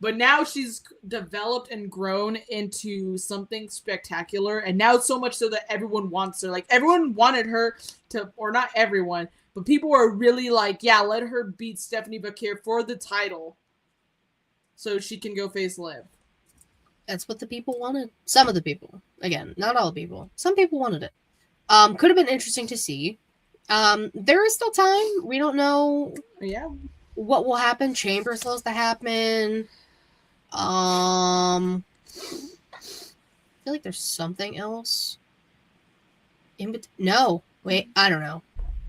But now she's developed and grown into something spectacular. And now it's so much so that everyone wants her. Like, everyone wanted her to, or not everyone, but people were really like, yeah, let her beat Stephanie Vakir for the title so she can go face Liv. That's what the people wanted. Some of the people. Again, not all the people. Some people wanted it. Could have been interesting to see. There is still time. We don't know what will happen. Chamber still has to happen. I feel like there's something else. No, wait, I don't know.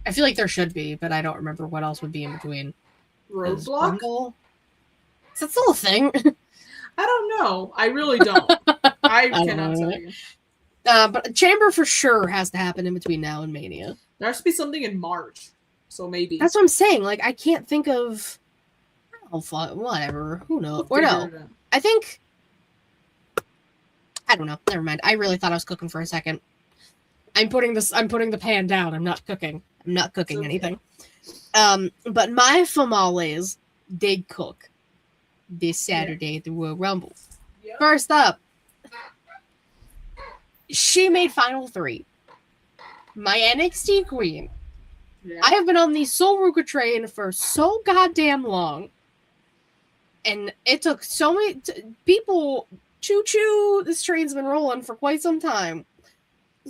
I feel like there should be, but I don't remember what else would be in between. Roadblock? Is that still a thing? I don't know. I really don't. I cannot tell you. But Chamber for sure has to happen in between now and Mania. There has to be something in March, so maybe. That's what I'm saying. Like, I can't think of. Oh, whatever. Who knows? Or no. I think. I don't know. Never mind. I really thought I was cooking for a second. I'm putting the pan down. I'm not cooking. I'm not cooking anything. But my famales did cook this Saturday at the Royal Rumble. Yep. First up, she made Final 3. My NXT queen. Yeah. I have been on the Sol Ruca train for so goddamn long. And it took so many people. Choo-choo. This train's been rolling for quite some time.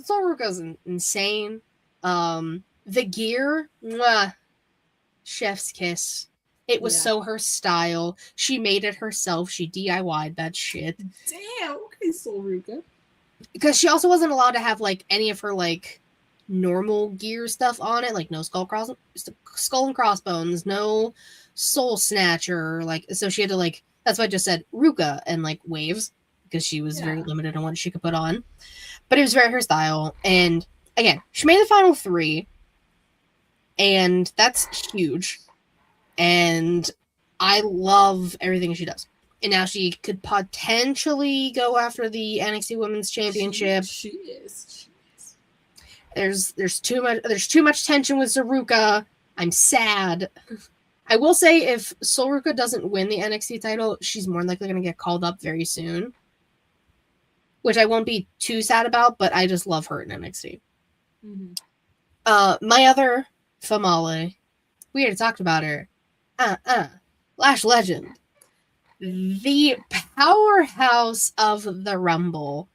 Sol Ruca's insane. The gear. Mwah. chef's kiss. It was so her style. She made it herself. She DIY'd that shit. Damn. Okay, Sol Ruka. Because she also wasn't allowed to have like any of her like normal gear stuff on it, like no skull and crossbones, no soul snatcher, like, so she had to like, that's why I just said Ruka and like waves, because she was very limited on what she could put on, but it was very her style. And again, she made the final 3, and that's huge, and I love everything she does. And now she could potentially go after the NXT Women's Championship. She is. There's too much tension with Saruka. I'm sad. I will say, if Sol Ruka doesn't win the NXT title, she's more likely going to get called up very soon, which I won't be too sad about. But I just love her in NXT. Mm-hmm. My other Famale, we already talked about her. Lash Legend, the powerhouse of the Rumble,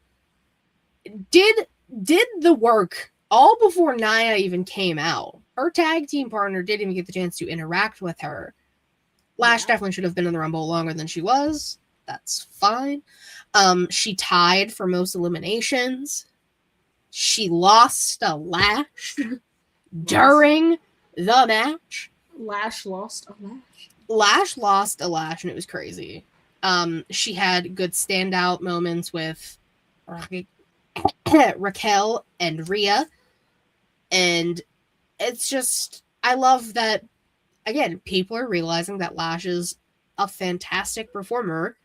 did the work all before Nia even came out. Her tag team partner didn't even get the chance to interact with her. Lash definitely should have been in the Rumble longer than she was. That's fine. She tied for most eliminations. She lost a Lash during the match. Lash lost a Lash? Lash lost a Lash, and it was crazy. She had good standout moments with Raquel and Rhea. And it's just, I love that, again, people are realizing that Lash is a fantastic performer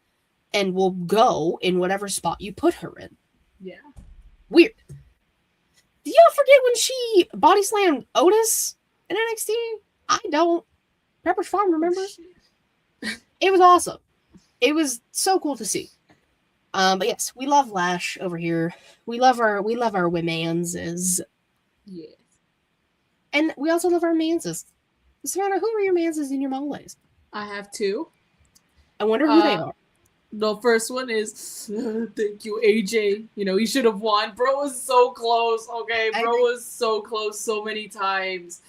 and will go in whatever spot you put her in. Yeah. Weird. Do y'all forget when she body slammed Otis in NXT? I don't. Pepper's Farm remembers. It was awesome. It was so cool to see. But yes, we love Lash over here. We love our women's. Yes. And we also love our manses. Savannah, who are your manses and your moles? I have 2. I wonder who they are. The first one is, thank you, AJ. You know, he should have won. Bro was so close, okay? Bro was so close so many times.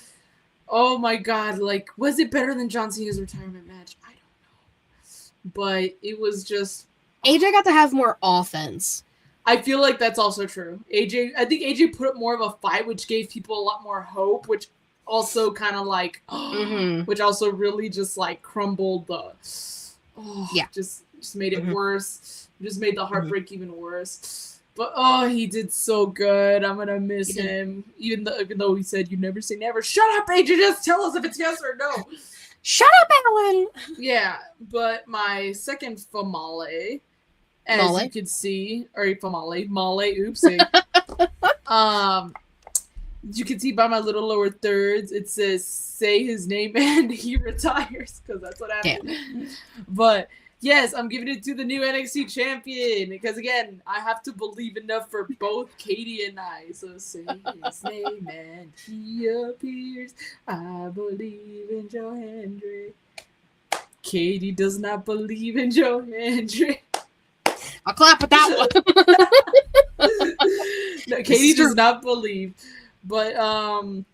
Oh my god, like, was it better than John Cena's retirement match? I don't know. But it was just... AJ got to have more offense. I feel like that's also true. I think AJ put up more of a fight, which gave people a lot more hope, which also kind of like, which also really just like crumbled the, just made it worse. Just made the heartbreak even worse. But he did so good. I'm gonna miss him, even though he said you never say never. Shut up, AJ. Just tell us if it's yes or no. Shut up, Alan. Yeah, but my second Famale. As you can see, or Famale, oopsie. You can see by my little lower thirds, it says, say his name and he retires, because that's what happened. Yeah. But, yes, I'm giving it to the new NXT champion, because, again, I have to believe enough for both Katie and I. So, say his name and he appears. I believe in Joe Hendry. Katie does not believe in Joe Hendry. I'll clap with that one. No, Katie does not believe. But, of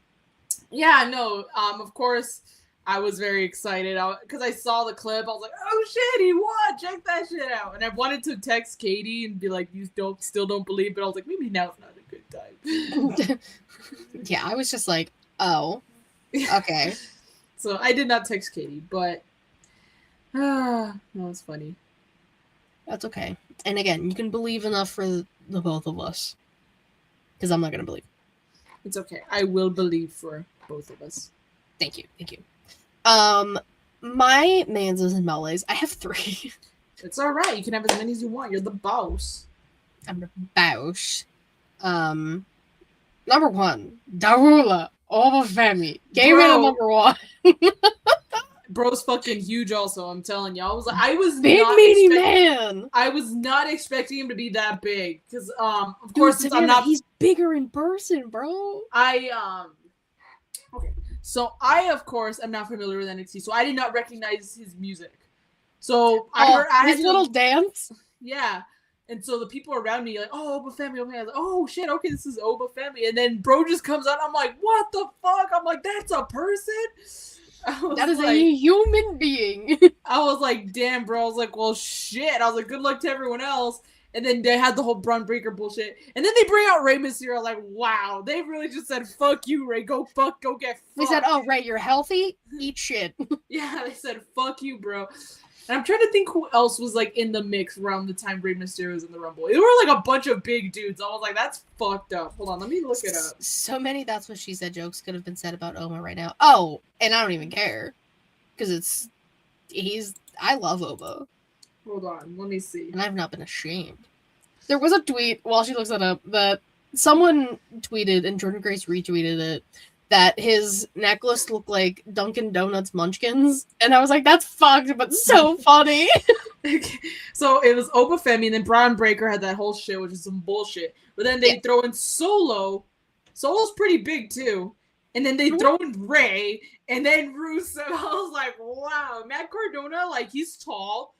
course, I was very excited because I saw the clip. I was like, oh, shit, he won. Check that shit out. And I wanted to text Katie and be like, you still don't believe. But I was like, maybe now's not a good time. Yeah, I was just like, oh, okay. So I did not text Katie, but that was funny. That's okay. And again, you can believe enough for the both of us. Because I'm not going to believe. It's okay. I will believe for both of us. Thank you. My manses and melees, I have 3. It's all right. You can have as many as you want. You're the boss. I'm the boss. Number 1, Darula Obafemi. Gave it a number 1. Bro's fucking huge also, I'm telling you. I was big meaty man. I was not expecting him to be that big. Because of course since I'm not, he's bigger in person, bro. Okay. So I of course am not familiar with NXT, so I did not recognize his music. So I his little dance? Yeah. And so the people around me like, oh, Obafemi. I was like, oh shit, okay, this is Obafemi. And then bro just comes out, I'm like, what the fuck? I'm like, that's a person? That is like, a human being. I was like, damn, bro. I was like, well, shit. I was like, good luck to everyone else. And then they had the whole Braun Breaker bullshit. And then they bring out Rey Mysterio. Like, wow. They really just said, fuck you, Rey. Go get fucked. They said, oh, Rey, you're healthy? Eat shit. Yeah, they said, fuck you, bro. And I'm trying to think who else was, like, in the mix around the time Rey Mysterio was in the Rumble. There were, like, a bunch of big dudes. I was like, that's fucked up. Hold on, let me look it up. So many That's What She Said jokes could have been said about Oma right now. Oh, and I don't even care. Because I love Oma. Hold on, let me see. And I've not been ashamed. There was a tweet, while she looks that up, that someone tweeted, and Jordan Grace retweeted it, that his necklace looked like Dunkin' Donuts munchkins. And I was like, that's fucked, but so funny. So it was Oba Femi, and then Braun Breaker had that whole shit, which is some bullshit. But then they throw in Solo. Solo's pretty big, too. And then they throw in Rey, and then Rusev. I was like, wow. Matt Cardona, like, he's tall.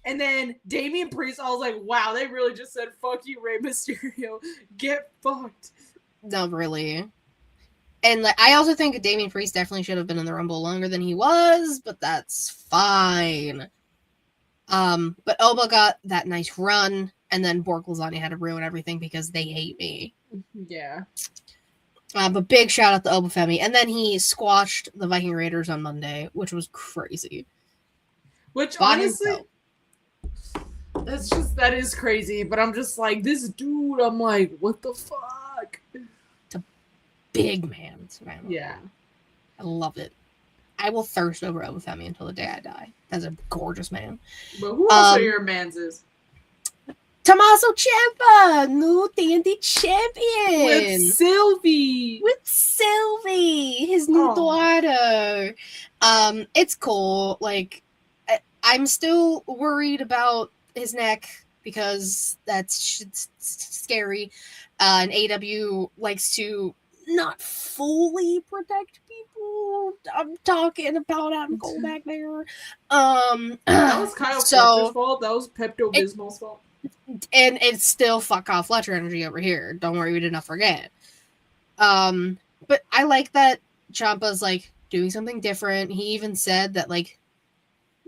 And then Damian Priest, I was like, wow, they really just said, fuck you, Rey Mysterio. Get fucked. No, really. And like, I also think Damian Priest definitely should have been in the Rumble longer than he was, but that's fine. But Oba got that nice run, and then Bork Lasagna had to ruin everything because they hate me. Yeah. But big shout out to Oba Femi. And then he squashed the Viking Raiders on Monday, which was crazy. Which, honestly... That is crazy, but I'm just like, this dude, I'm like, what the fuck? It's a big man. Yeah. I love it. I will thirst over Oba Femi until the day I die. That's a gorgeous man. But who else are your manses? Tommaso Ciampa, new TNT champion. With Sylvie, his new daughter. It's cool. Like, I'm still worried about his neck because that's scary. And AW likes to not fully protect people. I'm talking about having to go back there. That was Kyle Fletcher's fault. That was Pepto-Bismol's fault. And it's still fuck off Fletcher energy over here. Don't worry, we did not forget. But I like that Ciampa's like doing something different. He even said that like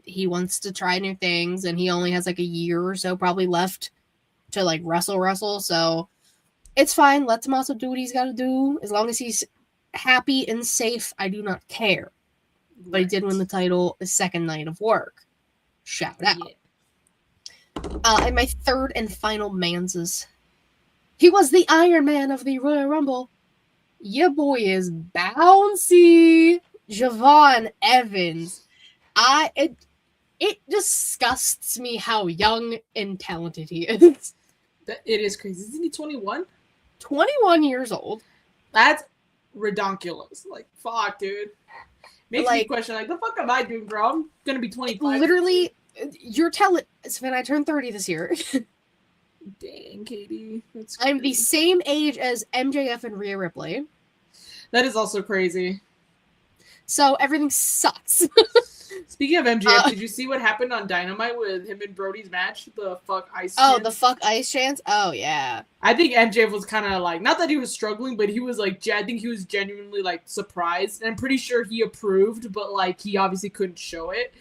he wants to try new things, and he only has like a year or so probably left to like wrestle. So it's fine. Let Tommaso do what he's got to do. As long as he's happy and safe, I do not care. Right. But he did win the title the second night of work. Shout out. Yeah. And my third and final man's he was the Iron Man of the Royal Rumble. Your boy is bouncy. Javon Evans. It disgusts me how young and talented he is. It is crazy. Isn't he 21? 21 years old. That's redonkulous. Like, fuck, dude. Makes me question, like, the fuck am I doing, bro? I'm gonna be 25. Literally, you're telling... Sven, I turned 30 this year. Dang, Katie. That's I'm the same age as MJF and Rhea Ripley. That is also crazy. So, everything sucks. Speaking of MJF, did you see what happened on Dynamite with him and Brody's match? The fuck ice chance? Oh, the fuck ice chance? Oh, yeah. I think MJF was kind of like, not that he was struggling, but he was like, I think he was genuinely like surprised. And I'm pretty sure he approved, but like he obviously couldn't show it.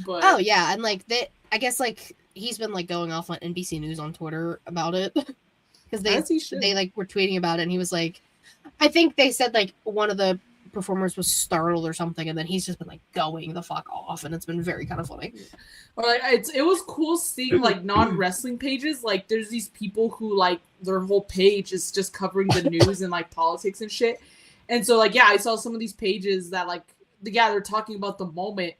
But oh, yeah. And like, I guess like he's been like going off on NBC News on Twitter about it. Because they like were tweeting about it, and he was like, I think they said like one of the performers was startled or something, and then he's just been like going the fuck off, and it's been very kind of funny. Or like it was cool seeing like non-wrestling pages. Like there's these people who like their whole page is just covering the news and like politics and shit. And so like I saw some of these pages that like they're talking about the moment.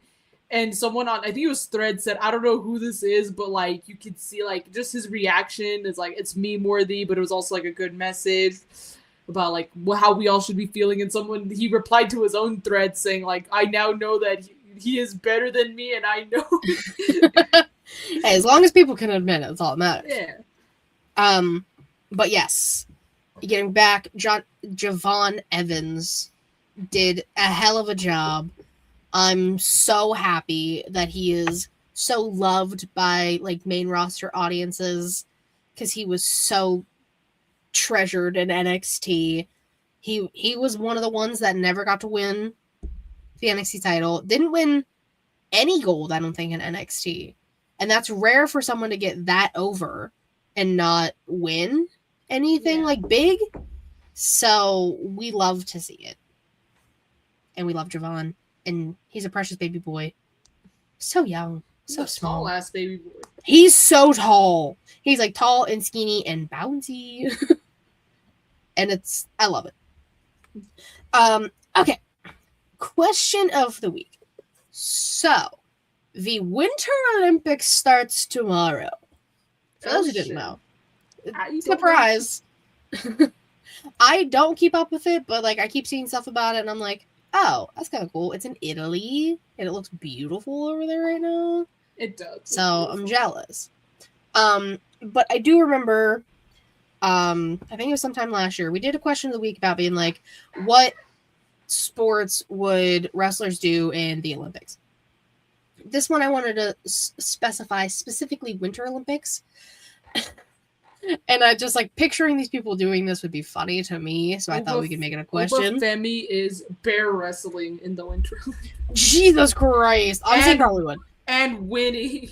And someone on, I think it was Thread, said, I don't know who this is, but like you could see like just his reaction is like it's meme worthy, but it was also like a good message about like how we all should be feeling. And he replied to his own thread saying like, I now know that he is better than me, and I know. Hey, as long as people can admit it, that's all that matters. Yeah. But yes, getting back, Javon Evans did a hell of a job. I'm so happy that he is so loved by like main roster audiences because he was so treasured in NXT. He was one of the ones that never got to win the NXT title. Didn't win any gold, I don't think, in NXT. And that's rare for someone to get that over and not win anything like big. So we love to see it. And we love Javon. And he's a precious baby boy. So young. So small. Tall ass baby boy. He's so tall. He's like tall and skinny and bouncy. And I love it. Okay. Question of the week. So, the Winter Olympics starts tomorrow. For those who didn't know. Surprise. I don't keep up with it, but like I keep seeing stuff about it and I'm like, oh, that's kind of cool. It's in Italy and it looks beautiful over there right now. It does. So I'm jealous. But I do remember, I think it was sometime last year, we did a question of the week about being like, what sports would wrestlers do in the Olympics? This one I wanted to specify specifically Winter Olympics. And I just like picturing these people doing this would be funny to me, so I thought we could make it a question. Femi is bear wrestling in the Winter Olympics. Jesus Christ. Honestly, probably would. And winning.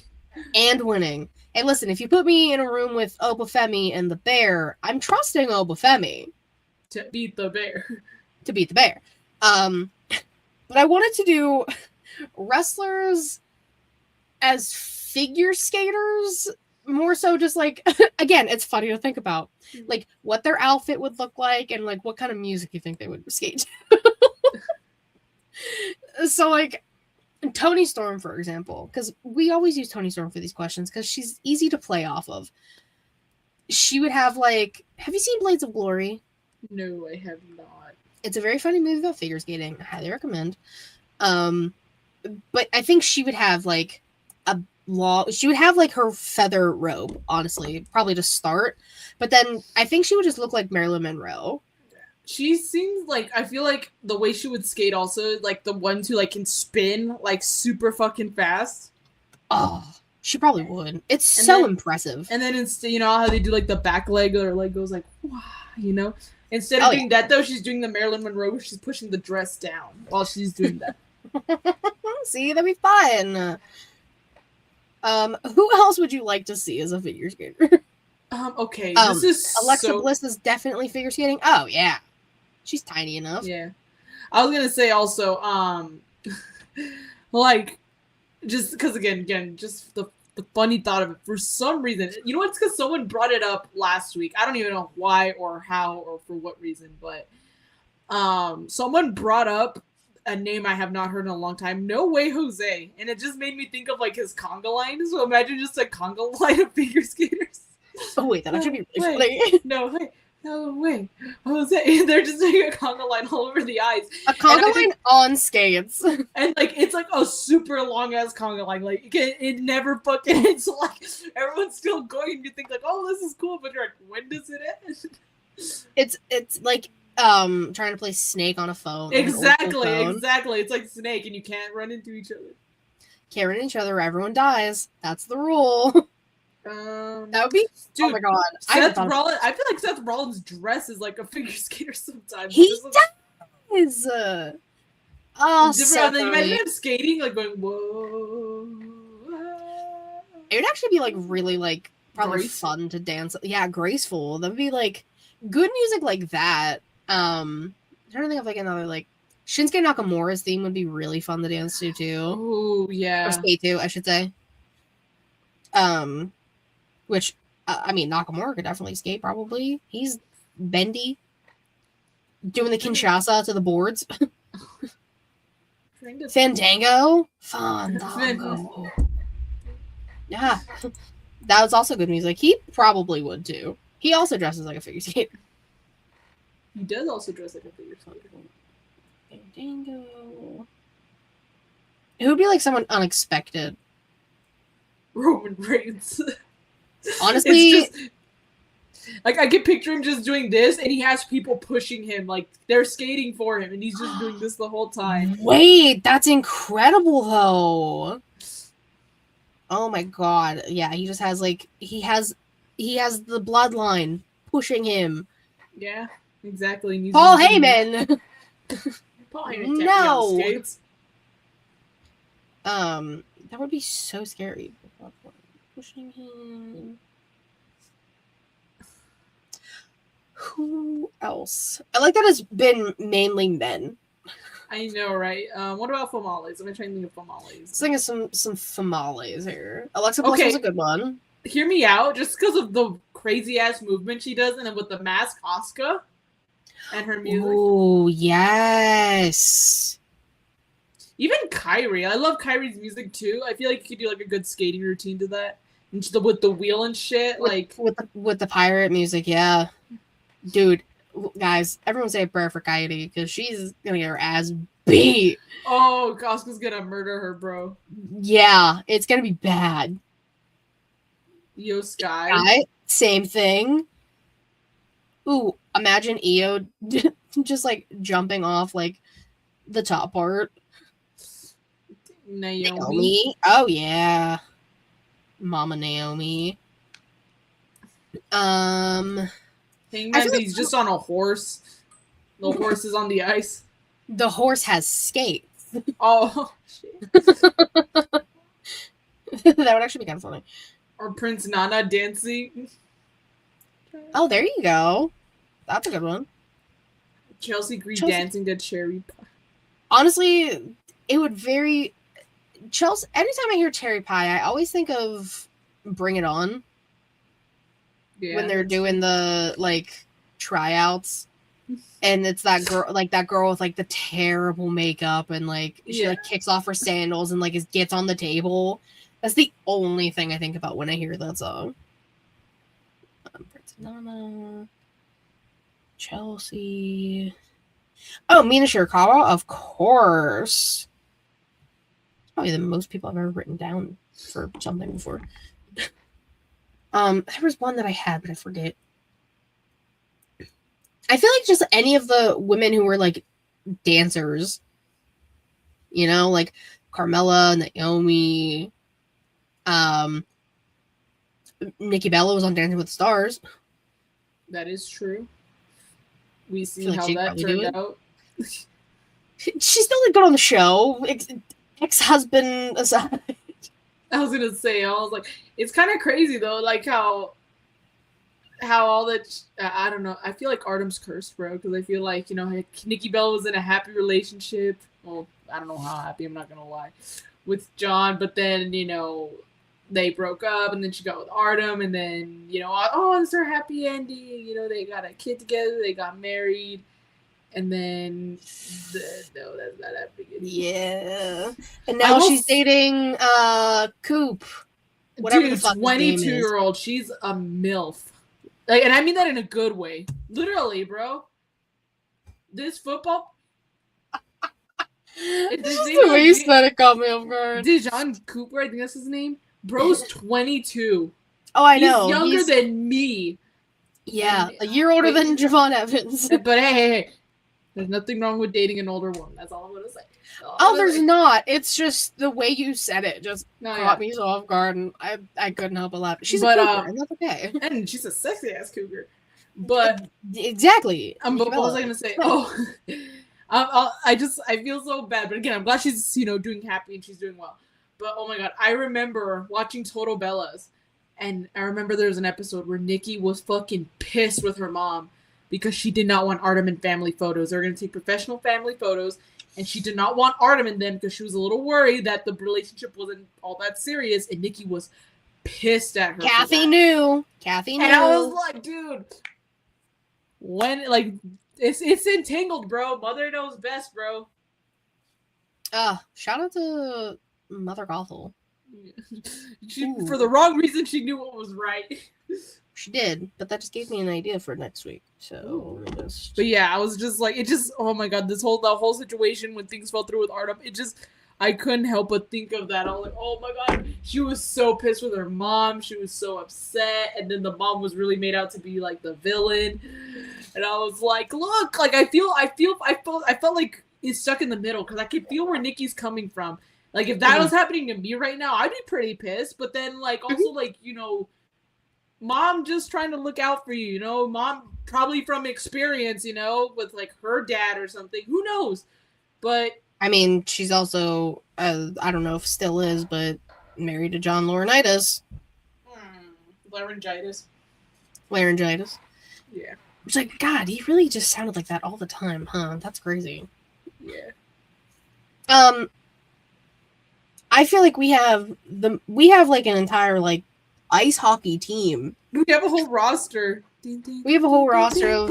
And winning. Hey, listen, if you put me in a room with Obafemi and the bear, I'm trusting Obafemi. To beat the bear. To beat the bear. But I wanted to do wrestlers as figure skaters, more so just like, again, it's funny to think about, like what their outfit would look like and like what kind of music you think they would skate to. So like Toni Storm, for example, because we always use Toni Storm for these questions because she's easy to play off of. She would have like, have you seen Blades of Glory? No, I have not. It's a very funny movie about figure skating. I highly recommend. But I think she would have like she would have like her feather robe, honestly, probably to start. But then I think she would just look like Marilyn Monroe. She seems like, I feel like the way she would skate also, like the ones who like can spin like super fucking fast. Oh, she probably would. It's so impressive. And then instead, you know how they do like the back leg, or leg goes like, wow, you know? Instead of doing that though, she's doing the Marilyn Monroe, she's pushing the dress down while she's doing that. See, that'd be fun. Who else would you like to see as a figure skater? Okay, this is Alexa Bliss is definitely figure skating. Oh yeah, she's tiny enough. Yeah, I was gonna say also, like, just because again, just the funny thought of it. For some reason, you know, it's because someone brought it up last week. I don't even know why or how or for what reason, but someone brought up a name I have not heard in a long time. No Way Jose. And it just made me think of like his conga line. So imagine just a conga line of figure skaters. Oh wait, that should be really funny. No way. Jose. They're just doing a conga line all over the eyes. A conga line on skates. And like it's like a super long ass conga line. Like it never fucking ends. So like everyone's still going and you think like, oh, this is cool, but you're like, when does it end? It's like trying to play Snake on a phone. Exactly. It's like Snake and you can't run into each other. Can't run into each other, everyone dies. That's the rule. That would be, dude, oh my god. Seth Rollins, I feel like Seth Rollins' dress is like a figure skater sometimes. He does. Oh, Seth, you imagine him skating, like going, whoa. It would actually be like really like probably fun to dance. Yeah, graceful. That would be like good music like that. I'm trying to think of like another like Shinsuke Nakamura's theme would be really fun to dance to too. Oh yeah, or skate to, I should say. Which I mean, Nakamura could definitely skate. Probably he's bendy, doing the Kinshasa to the boards. Fandango. Yeah, that was also good music. He probably would too. He also dresses like a figure skater. He does also dress like a figure skater. Fandango. It would be like someone unexpected. Roman Reigns. Honestly, it's just, like I can picture him just doing this, and he has people pushing him, like they're skating for him, and he's just doing this the whole time. Wait, that's incredible, though. Oh my god, yeah, he just has like he has the bloodline pushing him. Yeah, exactly. Paul Heyman. Paul Heyman. No. That would be so scary. Pushing him. Who else? I like that it's been mainly men. I know, right? What about Famales? I'm trying to think of Famales. Let's think of some Famales here. Alexa Bliss was a good one. Hear me out, just because of the crazy ass movement she does, and then with the mask, Asuka, and her music. Oh yes. Even Kairi, I love Kairi's music too. I feel like you could do like a good skating routine to that, and with the wheel and shit, with the pirate music, yeah. Dude, guys, everyone say a prayer for Kairi because she's gonna get her ass beat. Oh, Asuka's gonna murder her, bro. Yeah, it's gonna be bad. Io Sky, same thing. Ooh, imagine Io just like jumping off like the top part. Naomi. Oh yeah, Mama Naomi. Hangman's just on a horse. The horse is on the ice. The horse has skates. Oh shit. That would actually be kind of funny. Or Prince Nana dancing. Oh, there you go. That's a good one. Chelsea Green dancing to Cherry Pie. Honestly, it would very... Chelsea, anytime I hear Cherry Pie, I always think of Bring It On. Yeah, when they're doing the, like, tryouts. And it's that girl with, like, the terrible makeup and, like, she, like, kicks off her sandals and, like, gets on the table. That's the only thing I think about when I hear that song. Nana, Chelsea. Oh, Mina Shirakawa, of course. Probably the most people I've ever written down for something before. There was one that I had, but I forget. I feel like just any of the women who were like dancers, you know, like Carmella, Naomi, Nikki Bella was on Dancing with the Stars. That is true. We see how that turned out. She's still like good on the show. Ex-husband aside. I was gonna say, I was like, it's kind of crazy though, like how all that. I don't know. I feel like Artem's cursed, bro, because I feel like, you know, Nikki Bella was in a happy relationship. Well, I don't know how happy. I'm not gonna lie, with John, but then, you know, they broke up, and then she got with Artem, and then, you know, oh, it's their happy ending. You know, they got a kid together, they got married, and then no, that's not happy anymore. Yeah, and now she's dating Coop. Whatever the fuck 22-year-old. She's a MILF. Like, and I mean that in a good way. Literally, bro. This football. It's just the way you said it caught me off guard. Dijon Cooper, I think that's his name. Bro's 22. Oh, I know. He's younger than me. Yeah, a year older than Javon Evans. But hey, there's nothing wrong with dating an older woman. That's all I'm gonna say. There's not. It's just the way you said it just caught me so off guard, and I couldn't help but laugh. She's a cougar, and that's okay. And she's a sexy ass cougar. But exactly. But what was I gonna say? Oh, I feel so bad. But again, I'm glad she's, you know, doing happy and she's doing well. But oh my god, I remember watching Total Bellas, and I remember there was an episode where Nikki was fucking pissed with her mom because she did not want Artem in family photos. They're gonna take professional family photos, and she did not want Artem in them because she was a little worried that the relationship wasn't all that serious, and Nikki was pissed at her. Kathy knew. And I was like, dude, when, like, it's entangled, bro. Mother knows best, bro. Shout out to Mother Gothel. For the wrong reason, she knew what was right. She did, but that just gave me an idea for next week. So, but yeah, I was just like, oh my god, the whole situation when things fell through with Artem, I couldn't help but think of that. I was like, oh my god, she was so pissed with her mom. She was so upset, and then the mom was really made out to be like the villain. And I was like, look, like I felt like it's stuck in the middle because I could feel where Nikki's coming from. Like, if that was happening to me right now, I'd be pretty pissed. But then, like, also, like, you know, mom just trying to look out for you, you know? Mom probably from experience, you know, with, like, her dad or something. Who knows? But I mean, she's also, I don't know if still is, but married to John Laurinaitis. Laryngitis. Yeah. It's like, God, he really just sounded like that all the time, huh? That's crazy. Yeah. I feel like we have like an entire like ice hockey team. We have a whole roster. We have a whole roster of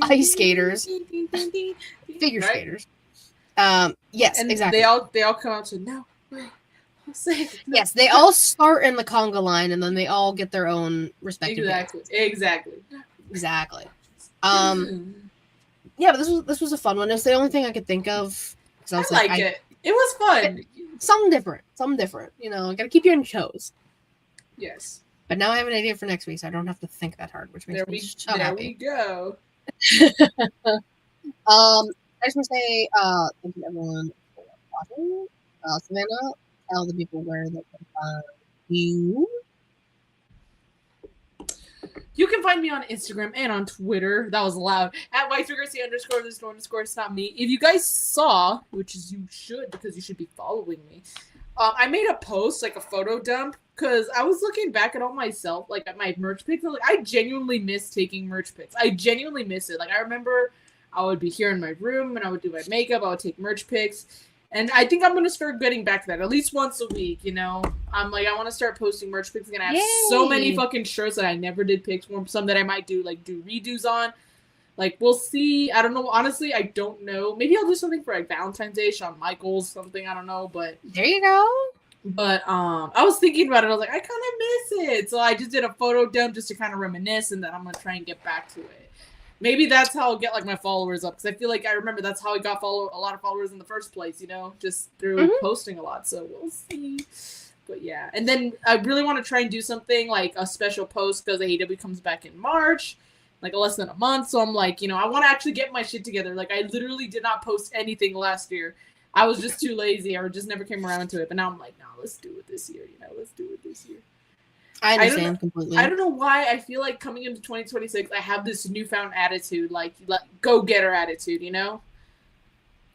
ice skaters, figure skaters. Yes, and exactly. They all come out to no. Yes, they all start in the conga line, and then they all get their own respective. Exactly. Yeah, but this was a fun one. It's the only thing I could think of. I like it. It was fun. Something different. You know, gotta keep you on your toes. Yes. But now I have an idea for next week, so I don't have to think that hard, which makes me so happy. There we go. I just want to say thank you everyone for watching. Savannah, tell the people where they can find you. You can find me on Instagram and on Twitter. That was loud. At @YFrequency___. It's not me. If you guys saw, which is you should, because you should be following me, I made a post, like a photo dump, because I was looking back at all myself, like at my merch pics. Like, I genuinely miss taking merch pics. I genuinely miss it. Like, I remember I would be here in my room and I would do my makeup. I would take merch pics. And I think I'm going to start getting back to that at least once a week, you know? I'm like, I want to start posting merch pics again. I have so many fucking shirts that I never did pics for. Some that I might do redos on. Like, we'll see. I don't know. Honestly, I don't know. Maybe I'll do something for, like, Valentine's Day, Shawn Michaels, something. I don't know, but... There you go. But, I was thinking about it. I was like, I kind of miss it. So I just did a photo dump just to kind of reminisce, and then I'm going to try and get back to it. Maybe that's how I'll get, like, my followers up. Because I feel like I remember that's how I got a lot of followers in the first place, you know? Just through posting a lot. So we'll see. But, yeah. And then I really want to try and do something, like, a special post because AEW comes back in March. Like, less than a month. So I'm like, you know, I want to actually get my shit together. Like, I literally did not post anything last year. I was just too lazy or just never came around to it. But now I'm like, no, let's do it this year. You know, let's do it this year. I understand completely. I don't know why I feel like coming into 2026, I have this newfound attitude, like go-getter attitude, you know?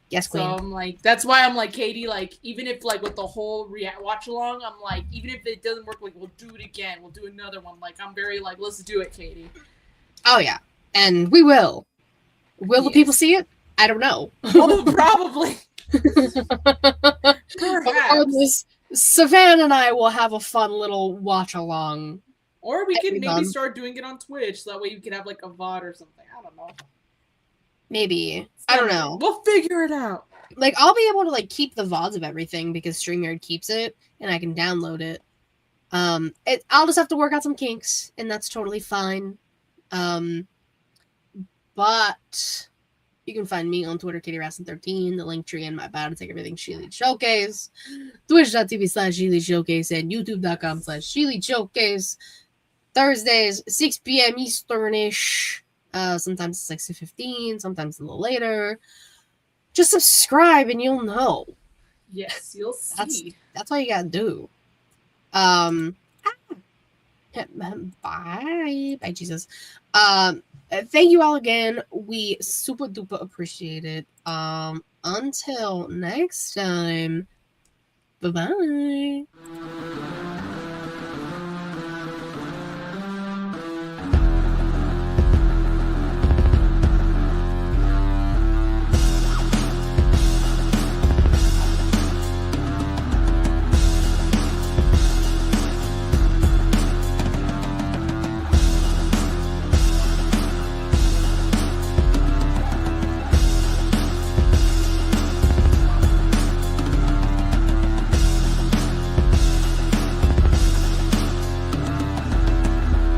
Yes, queen. So I'm like, that's why I'm like, Katie, like, even if like with the whole watch along, I'm like, even if it doesn't work, like, we'll do it again. We'll do another one. Like, I'm very like, let's do it, Katie. Oh, yeah. And we will. Will the people see it? I don't know. Well, probably. Perhaps. Savannah and I will have a fun little watch along. Or we can maybe start doing it on Twitch, so that way you can have like a VOD or something. I don't know. Maybe. I don't know. We'll figure it out. Like, I'll be able to like keep the VODs of everything because StreamYard keeps it and I can download it. I'll just have to work out some kinks, and that's totally fine. But you can find me on Twitter, KatieRasson13, the link tree in my bio to take everything She-Elite Showcase, twitch.tv/She-Elite Showcase, and youtube.com/She-Elite Showcase. Thursdays, 6 p.m. Eastern-ish. Sometimes it's like 6:15, sometimes a little later. Just subscribe and you'll know. Yes, you'll see. That's all you gotta do. Bye. Bye, Jesus. Thank you all again. We super duper appreciate it. Until next time. Bye-bye.